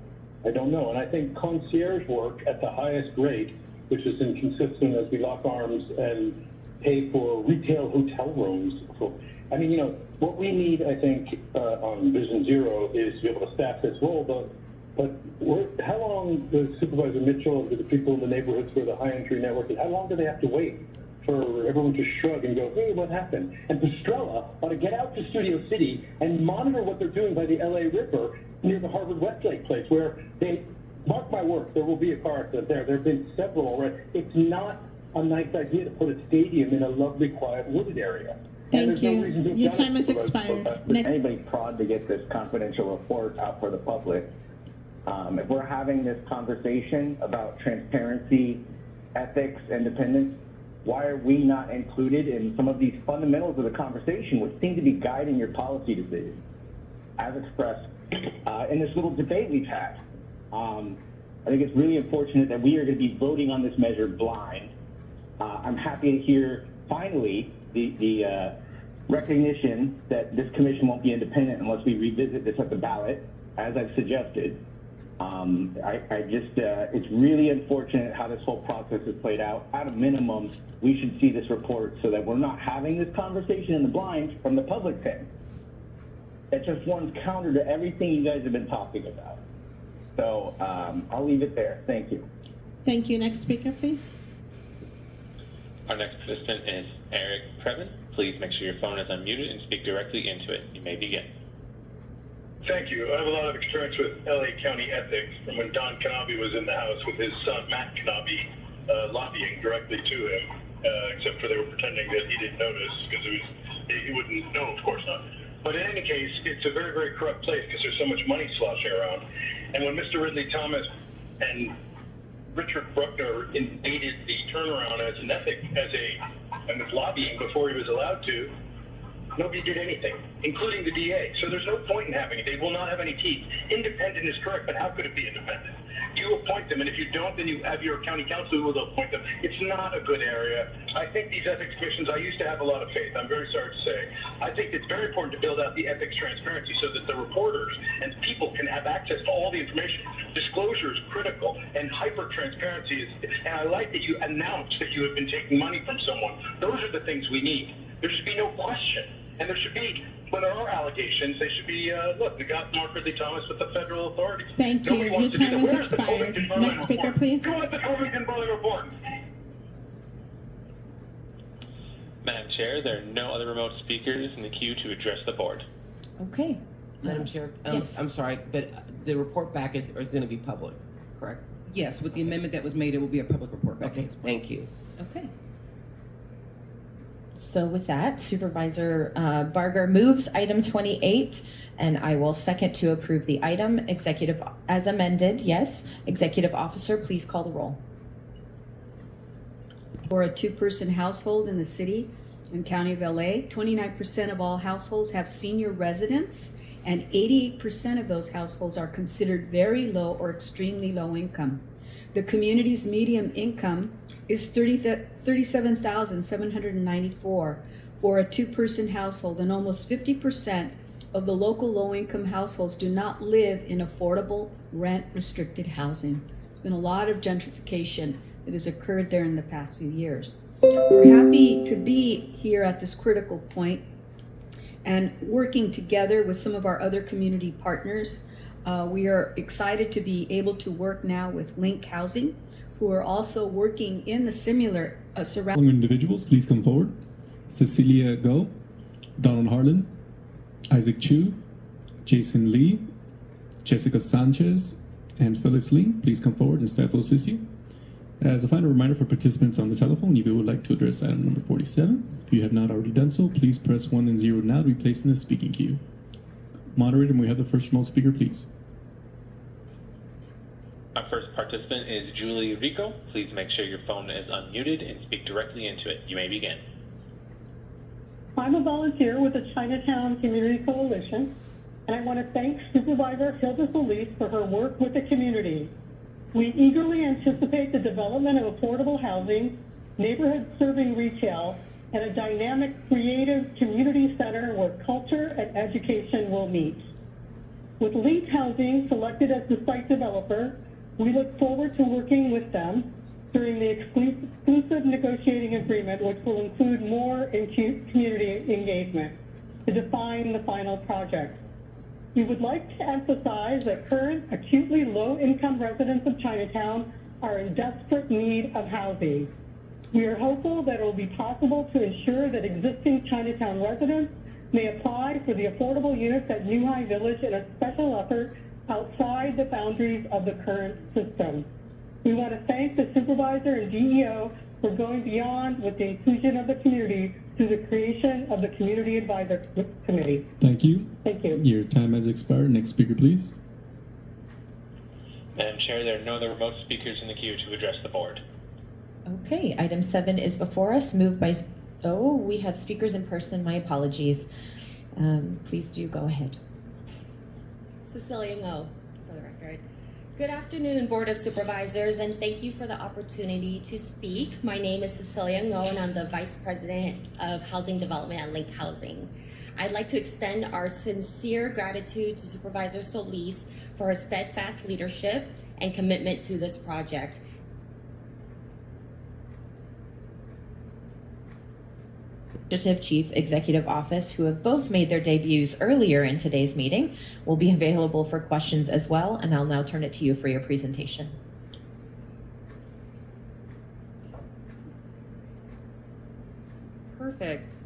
know. And I think concierge work at the highest rate, which is inconsistent as we lock arms and pay for retail hotel rooms. I mean, what we need, I think, on Vision Zero is to be able to staff this role, but how long does Supervisor Mitchell and the people in the neighborhoods where the high entry network is, how long do they have to wait for everyone to shrug and go, hey, what happened? And Pastrella ought to get out to Studio City and monitor what they're doing by the LA River near the Harvard Westlake place, where they, mark my words, there will be a car accident there. There have been several already. It's not a nice idea to put a stadium in a lovely, quiet, wooded area.
Thank you. Your time has expired.
Anybody prod to get this confidential report out for the public? If we're having this conversation about transparency, ethics, independence, why are we not included in some of these fundamentals of the conversation, which seem to be guiding your policy decisions, as expressed in this little debate we've had? I think it's really unfortunate that we are going to be voting on this measure blind. I'm happy to hear, finally, the recognition that this commission won't be independent unless we revisit this at the ballot, as I've suggested. It's really unfortunate how this whole process has played out. At a minimum, we should see this report so that we're not having this conversation in the blind from the public then. It just runs counter to everything you guys have been talking about. So I'll leave it there. Thank you.
Thank you. Next speaker, please.
Our next participant is Eric Preven. Please make sure your phone is unmuted and speak directly into it. You may begin.
Thank you. I have a lot of experience with LA County ethics from when Don Knabe was in the House with his son, Matt Knabe, lobbying directly to him, except for they were pretending that he didn't notice because he wouldn't know, of course not. But in any case, it's a very, very corrupt place because there's so much money sloshing around. And when Mr. Ridley Thomas and Richard Bruckner invaded the turnaround as an ethic, and was lobbying before he was allowed to,
Nobody did anything, including the DA. So there's no point in having it. They will not have any teeth. Independent is correct, but how could it be independent? You appoint them, and if you don't, then you have your county council who will appoint them. It's not a good area. I think these ethics commissions, I used to have a lot of faith. I'm very sorry to say. I think it's very important to build out the ethics transparency so that the reporters and people can have access to all the information. Disclosure is critical, and hyper-transparency is, and I like that you announced that you have been taking money from someone. Those are the things we need. There should be no question. And there should be, when there are allegations, they should be, look, we got Mark Ridley Thomas with the federal authorities.
Thank you. Your time has expired. Next speaker, please.
Who wants the COVID-Burling report?
Madam Chair, there are no other remote speakers in the queue to address the board.
Okay.
Madam Chair,
yes.
I'm sorry, but the report back is going to be public, correct?
Yes, with the amendment that was made, it will be a public report back.
Okay, thank you.
Okay. So with that, Supervisor Barger moves item 28, and I will second to approve the item. Executive, as amended, yes. Executive Officer, please call the roll.
For a two-person household in the city and county of LA, 29% of all households have senior residents, and 88% of those households are considered very low or extremely low income. The community's median income is $37,794 for a two-person household, and almost 50% of the local low-income households do not live in affordable rent-restricted housing. There's been a lot of gentrification that has occurred there in the past few years. We're happy to be here at this critical point and working together with some of our other community partners. We are excited to be able to work now with Link Housing, who are also working in the similar surrounding.
Individuals, please come forward. Cecilia Go, Donald Harlan, Isaac Chu, Jason Lee, Jessica Sanchez, and Phyllis Lee. Please come forward and staff will assist you. As a final reminder for participants on the telephone, if you would like to address item number 47, if you have not already done so, please press 1 and 0 now to be placed in the speaking queue. Moderator, may we have the first remote speaker, please?
Our first participant is Julie Rico. Please make sure your phone is unmuted and speak directly into it. You may begin.
I'm a volunteer with the Chinatown Community Coalition, and I want to thank Supervisor Hilda Solis for her work with the community. We eagerly anticipate the development of affordable housing, neighborhood-serving retail, and a dynamic, creative community center where culture and education will meet. With Link Housing selected as the site developer, we look forward to working with them during the exclusive negotiating agreement, which will include more community engagement to define the final project. We would like to emphasize that current acutely low-income residents of Chinatown are in desperate need of housing. We are hopeful that it will be possible to ensure that existing Chinatown residents may apply for the affordable units at New High Village in a special effort outside the boundaries of the current system. We want to thank the supervisor and DEO for going beyond with the inclusion of the community through the creation of the Community Advisor Committee.
Thank you.
Thank you.
Your time has expired. Next speaker, please.
Madam Chair, there are no other remote speakers in the queue to address the board.
Okay, item 7 is before us, moved by, oh, we have speakers in person, my apologies. Please do go ahead.
Cecilia Ngo, for the record. Good afternoon, Board of Supervisors, and thank you for the opportunity to speak. My name is Cecilia Ngo, and I'm the Vice President of Housing Development at Link Housing. I'd like to extend our sincere gratitude to Supervisor Solis for her steadfast leadership and commitment to this project.
Chief Executive Office, who have both made their debuts earlier in today's meeting, will be available for questions as well, and I'll now turn it to you for your presentation.
Perfect.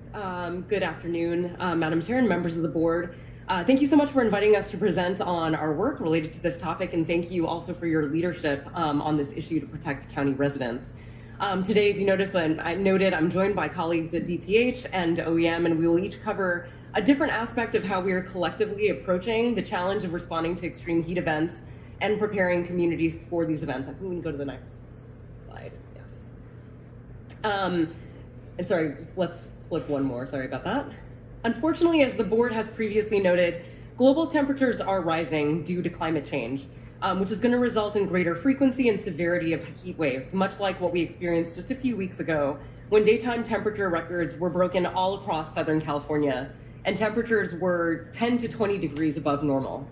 Good afternoon, Madam Chair and members of the board. Thank you so much for inviting us to present on our work related to this topic, and thank you also for your leadership on this issue to protect county residents. Today, as you noticed, and I noted, I'm joined by colleagues at DPH and OEM, and we will each cover a different aspect of how we are collectively approaching the challenge of responding to extreme heat events and preparing communities for these events. I think we can go to the next slide. Yes. And sorry, let's flip one more. Sorry about that. Unfortunately, as the board has previously noted, global temperatures are rising due to climate change, which is going to result in greater frequency and severity of heat waves, much like what we experienced just a few weeks ago when daytime temperature records were broken all across Southern California and temperatures were 10 to 20 degrees above normal.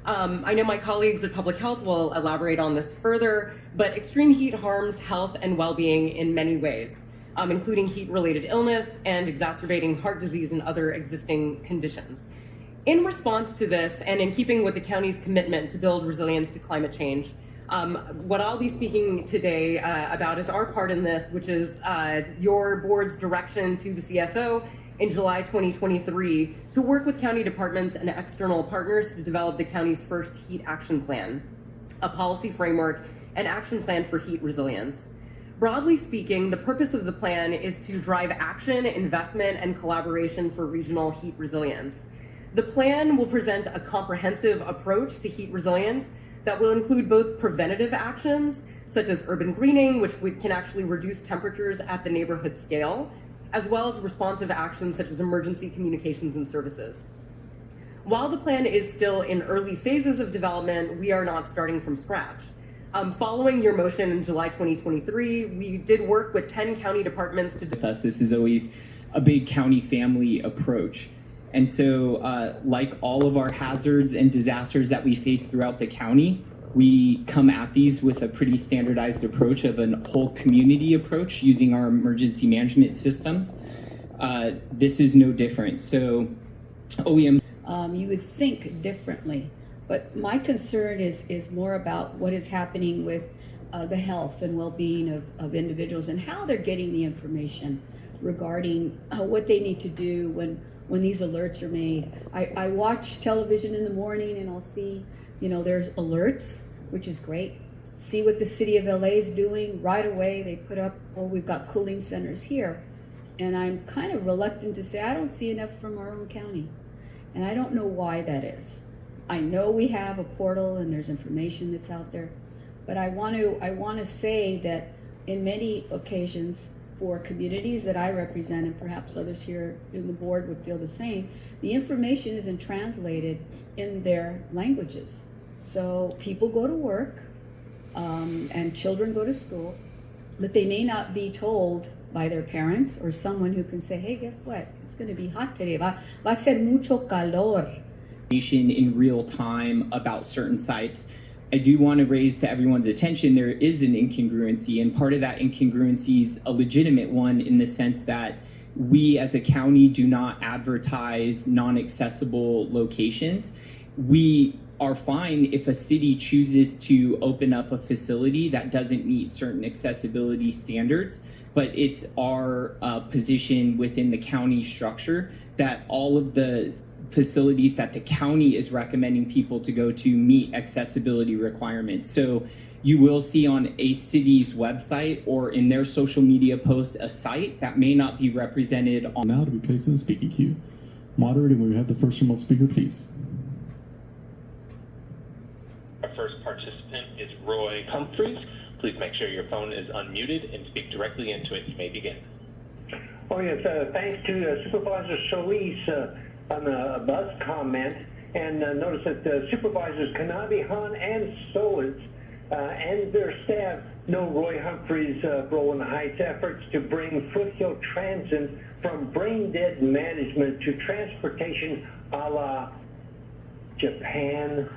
I know my colleagues at Public Health will elaborate on this further, but extreme heat harms health and well-being in many ways, including heat-related illness and exacerbating heart disease and other existing conditions. In response to this, and in keeping with the county's commitment to build resilience to climate change, what I'll be speaking today about is our part in this, which is your board's direction to the CSO in July 2023 to work with county departments and external partners to develop the county's first heat action plan, a policy framework and action plan for heat resilience. Broadly speaking, the purpose of the plan is to drive action, investment, and collaboration for regional heat resilience. The plan will present a comprehensive approach to heat resilience that will include both preventative actions, such as urban greening, which can actually reduce temperatures at the neighborhood scale, as well as responsive actions such as emergency communications and services. While the plan is still in early phases of development, we are not starting from scratch. Following your motion in July 2023, we did work with 10 county departments to
with us. This is always a big county family approach. And so like all of our hazards and disasters that we face throughout the county, we come at these with a pretty standardized approach of a whole community approach using our emergency management systems. This is no different. So OEM.
You would think differently, but my concern is more about what is happening with the health and well-being of individuals and how they're getting the information regarding what they need to do when these alerts are made. I watch television in the morning and I'll see, there's alerts, which is great. See what the city of LA is doing right away. They put up, we've got cooling centers here. And I'm kind of reluctant to say, I don't see enough from our own county. And I don't know why that is. I know we have a portal and there's information that's out there, but I want to say that in many occasions for communities that I represent, and perhaps others here in the board would feel the same, the information isn't translated in their languages. So people go to work and children go to school, but they may not be told by their parents or someone who can say, hey, guess what? It's going to be hot today. Va a ser mucho calor.
In real time about certain sites. I do want to raise to everyone's attention there is an incongruency, and part of that incongruency is a legitimate one in the sense that we as a county do not advertise non-accessible locations. We are fine if a city chooses to open up a facility that doesn't meet certain accessibility standards, but it's our position within the county structure that all of the facilities that the county is recommending people to go to meet accessibility requirements. So you will see on a city's website or in their social media posts a site that may not be represented on.
Now to be placed in the speaking queue. Moderator, when we have the first remote speaker, please.
Our first participant is Roy Humphreys. Please make sure your phone is unmuted and speak directly into it. You may begin.
Oh yes, thanks to Supervisor Solis on the bus comment, and notice that Supervisors Kanabi, Hahn, and Solis and their staff know Roy Humphreys' role in the Heights efforts to bring Foothill Transit from brain-dead management to transportation a la Japan,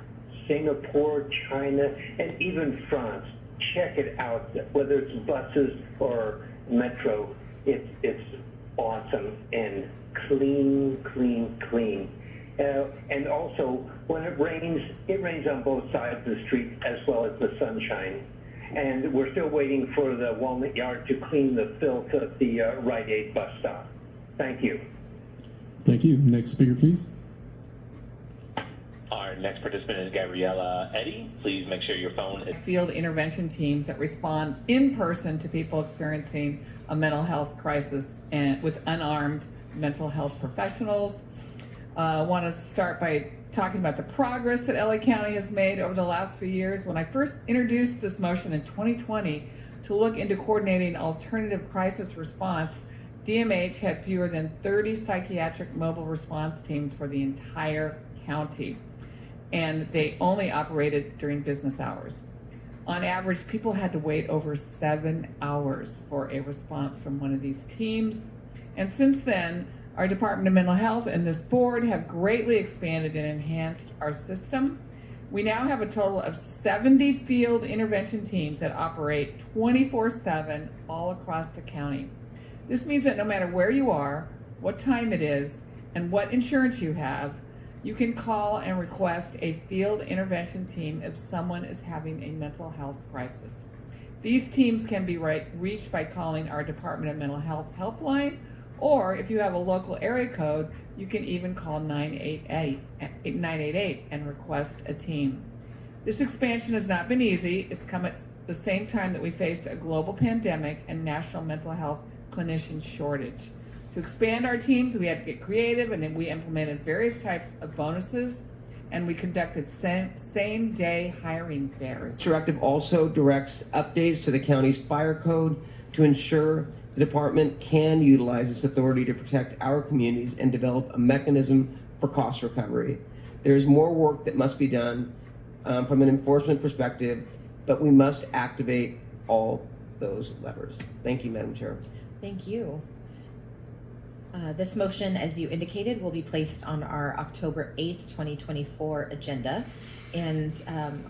Singapore, China, and even France. Check it out, whether it's buses or metro, it's awesome and clean. And also, when it rains on both sides of the street as well as the sunshine. And we're still waiting for the Walnut Yard to clean the filth at the Rite Aid bus stop. Thank you.
Thank you. Next speaker, please.
Our next participant is Gabriela Eddy. Please make sure your phone is...
Field intervention teams that respond in person to people experiencing a mental health crisis and with unarmed mental health professionals. I want to start by talking about the progress that LA County has made over the last few years. When I first introduced this motion in 2020 to look into coordinating alternative crisis response, DMH had fewer than 30 psychiatric mobile response teams for the entire county, and they only operated during business hours. On average, people had to wait over 7 hours for a response from one of these teams. And since then, our Department of Mental Health and this board have greatly expanded and enhanced our system. We now have a total of 70 field intervention teams that operate 24/7 all across the county. This means that no matter where you are, what time it is, and what insurance you have, you can call and request a field intervention team if someone is having a mental health crisis. These teams can be reached by calling our Department of Mental Health helpline, or if you have a local area code, you can even call 988 and request a team. This expansion has not been easy. It's come at the same time that we faced a global pandemic and national mental health clinician shortage. To expand our teams, we had to get creative, and then we implemented various types of bonuses, and we conducted same-day hiring fairs.
This directive also directs updates to the county's fire code to ensure the department can utilize its authority to protect our communities and develop a mechanism for cost recovery. There is more work that must be done from an enforcement perspective, but we must activate all those levers. Thank you, Madam Chair.
Thank you. This motion, as you indicated, will be placed on our October 8th, 2024 agenda. And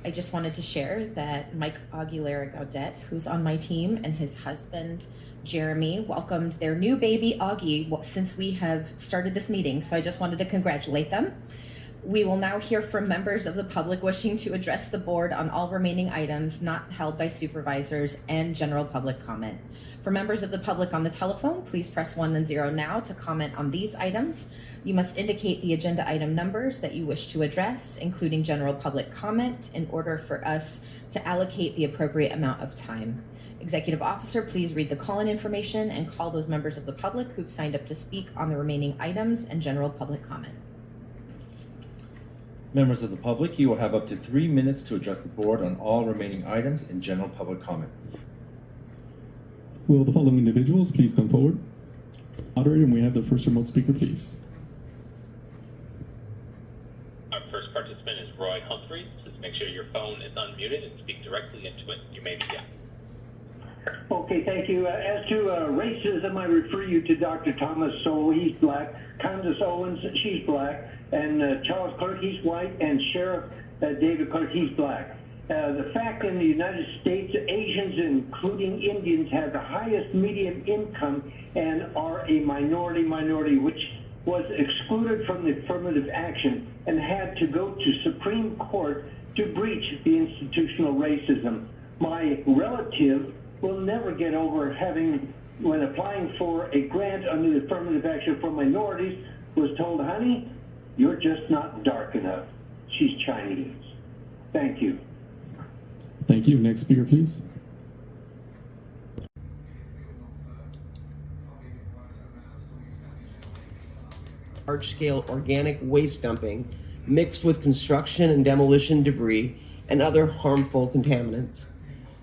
I just wanted to share that Mike Aguilera-Gaudet, who's on my team, and his husband, Jeremy, welcomed their new baby, Augie, since we have started this meeting. So I just wanted to congratulate them. We will now hear from members of the public wishing to address the board on all remaining items not held by supervisors and general public comment. For members of the public on the telephone, please press 1 and 0 now to comment on these items. You must indicate the agenda item numbers that you wish to address, including general public comment, in order for us to allocate the appropriate amount of time. Executive Officer, please read the call-in information and call those members of the public who've signed up to speak on the remaining items and general public comment.
Members of the public, you will have up to 3 minutes to address the board on all remaining items and general public comment.
Will the following individuals please come forward? Moderator, and we have the first remote speaker, please.
Our first participant is Roy Humphreys. Please make sure your phone is unmuted and speak directly into it. You may begin.
Okay, thank you. As to racism, I refer you to Dr. Thomas Sowell, he's black, Candace Owens, she's black, and Charles Clerk, he's white, and Sheriff David Clerk, he's black. The fact in the United States, Asians, including Indians, have the highest median income and are a minority, which was excluded from the affirmative action and had to go to Supreme Court to breach the institutional racism. My relative will never get over having, when applying for a grant under the affirmative action for minorities, was told, honey, you're just not dark enough. She's Chinese. Thank you.
Thank you. Next speaker, please.
Large-scale organic waste dumping mixed with construction and demolition debris and other harmful contaminants.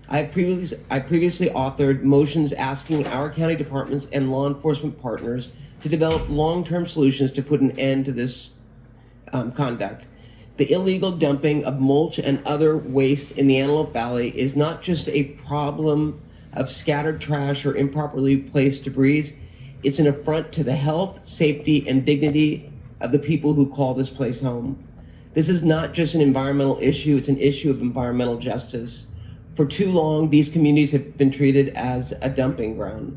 I previously authored motions asking our county departments and law enforcement partners to develop long-term solutions to put an end to this conduct. The illegal dumping of mulch and other waste in the Antelope Valley is not just a problem of scattered trash or improperly placed debris. It's an affront to the health, safety, and dignity of the people who call this place home. This is not just an environmental issue, it's an issue of environmental justice. For too long, these communities have been treated as a dumping ground.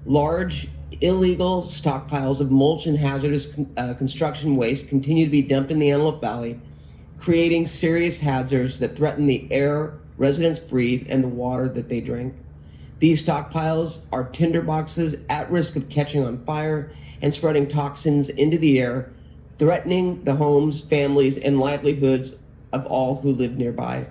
Large, illegal stockpiles of mulch and hazardous construction waste continue to be dumped in the Antelope Valley, creating serious hazards that threaten the air residents breathe and the water that they drink. These stockpiles are tinder boxes at risk of catching on fire and spreading toxins into the air, threatening the homes, families, and livelihoods of all who live nearby.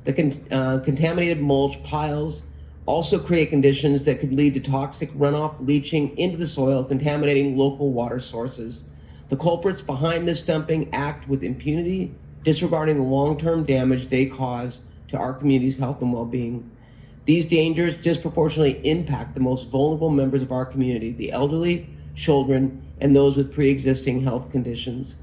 The contaminated mulch piles also create conditions that could lead to toxic runoff leaching into the soil, contaminating local water sources. The culprits behind this dumping act with impunity, disregarding the long-term damage they cause to our community's health and well-being. These dangers disproportionately impact the most vulnerable members of our community, the elderly, children, and those with pre-existing health conditions.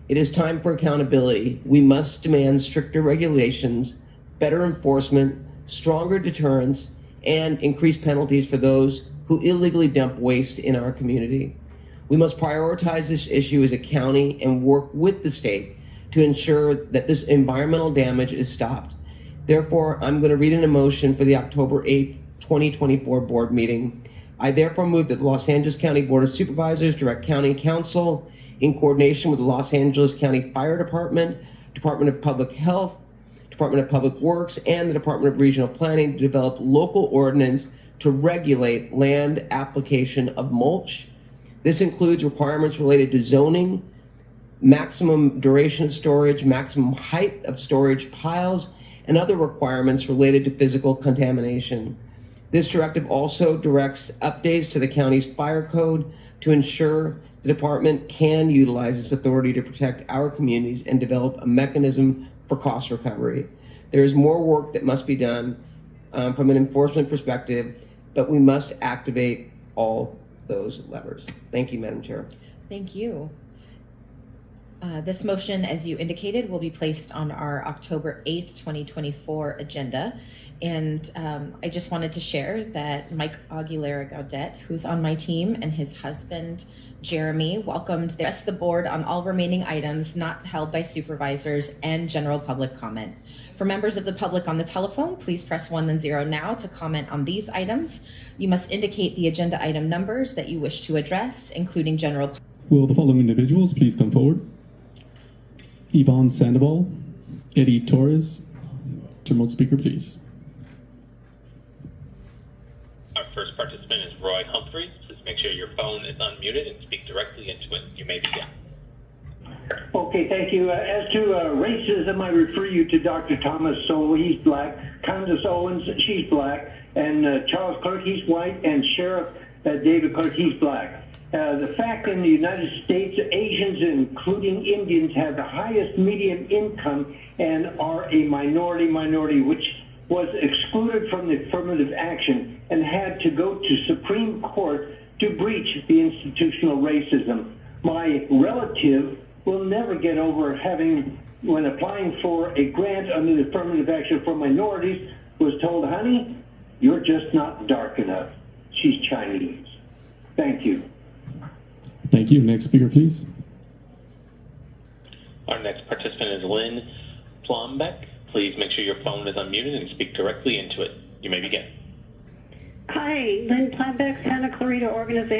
It is time for accountability. We must demand stricter regulations, better enforcement, stronger deterrence, and increased penalties for those who illegally dump waste in our community. We must prioritize this issue as a county and work with the state to ensure that this environmental damage is stopped. Therefore, I'm going to read an motion for the October 8th, 2024 board meeting. I therefore move that the Los Angeles County Board of Supervisors direct County Council in coordination with the Los Angeles County Fire Department, Department of Public Health, Department of Public Works, and the Department of Regional Planning to develop local ordinance to regulate land application of mulch. This includes requirements related to zoning, maximum duration of storage, maximum height of storage piles, and other requirements related to physical contamination. This directive also directs updates to the county's fire code to ensure the department can utilize its authority to protect our communities and develop a mechanism for cost recovery. There is more work that must be done from an enforcement perspective, but we must activate all those levers. Thank you, Madam Chair.
Thank you. This motion, as you indicated, will be placed on our October 8th, 2024 agenda. And I just wanted to share that Mike Aguilera Gaudet, who's on my team, and his husband, Jeremy, welcomed the rest of the board on all remaining items not held by supervisors and general public comment. For members of the public on the telephone, please press 1 then 0 now to comment on these items. You must indicate the agenda item numbers that you wish to address, including general.
Will the following individuals please come forward? Yvonne Sandoval, Eddie Torres. Remote speaker, please.
Our first participant is Roy Humphreys. Please make sure your phone is unmuted and speak directly into it. You may begin.
Okay, thank you. As to racism, I refer you to Dr. Thomas Sowell, he's black, Candace Owens, she's black, and Charles Clark, he's white, and Sheriff David Clark, he's black. The fact in the United States, Asians, including Indians, have the highest median income and are a minority, which was excluded from the affirmative action and had to go to Supreme Court to breach the institutional racism. My relative will never get over having, when applying for a grant under the affirmative action for minorities, was told, honey, you're just not dark enough. She's Chinese. Thank you.
Thank you. Next speaker, please.
Our next participant is Lynn Plombeck. Please make sure your phone is unmuted and speak directly into it. You may begin.
Hi, Lynn Plombeck, Santa Clarita Organization.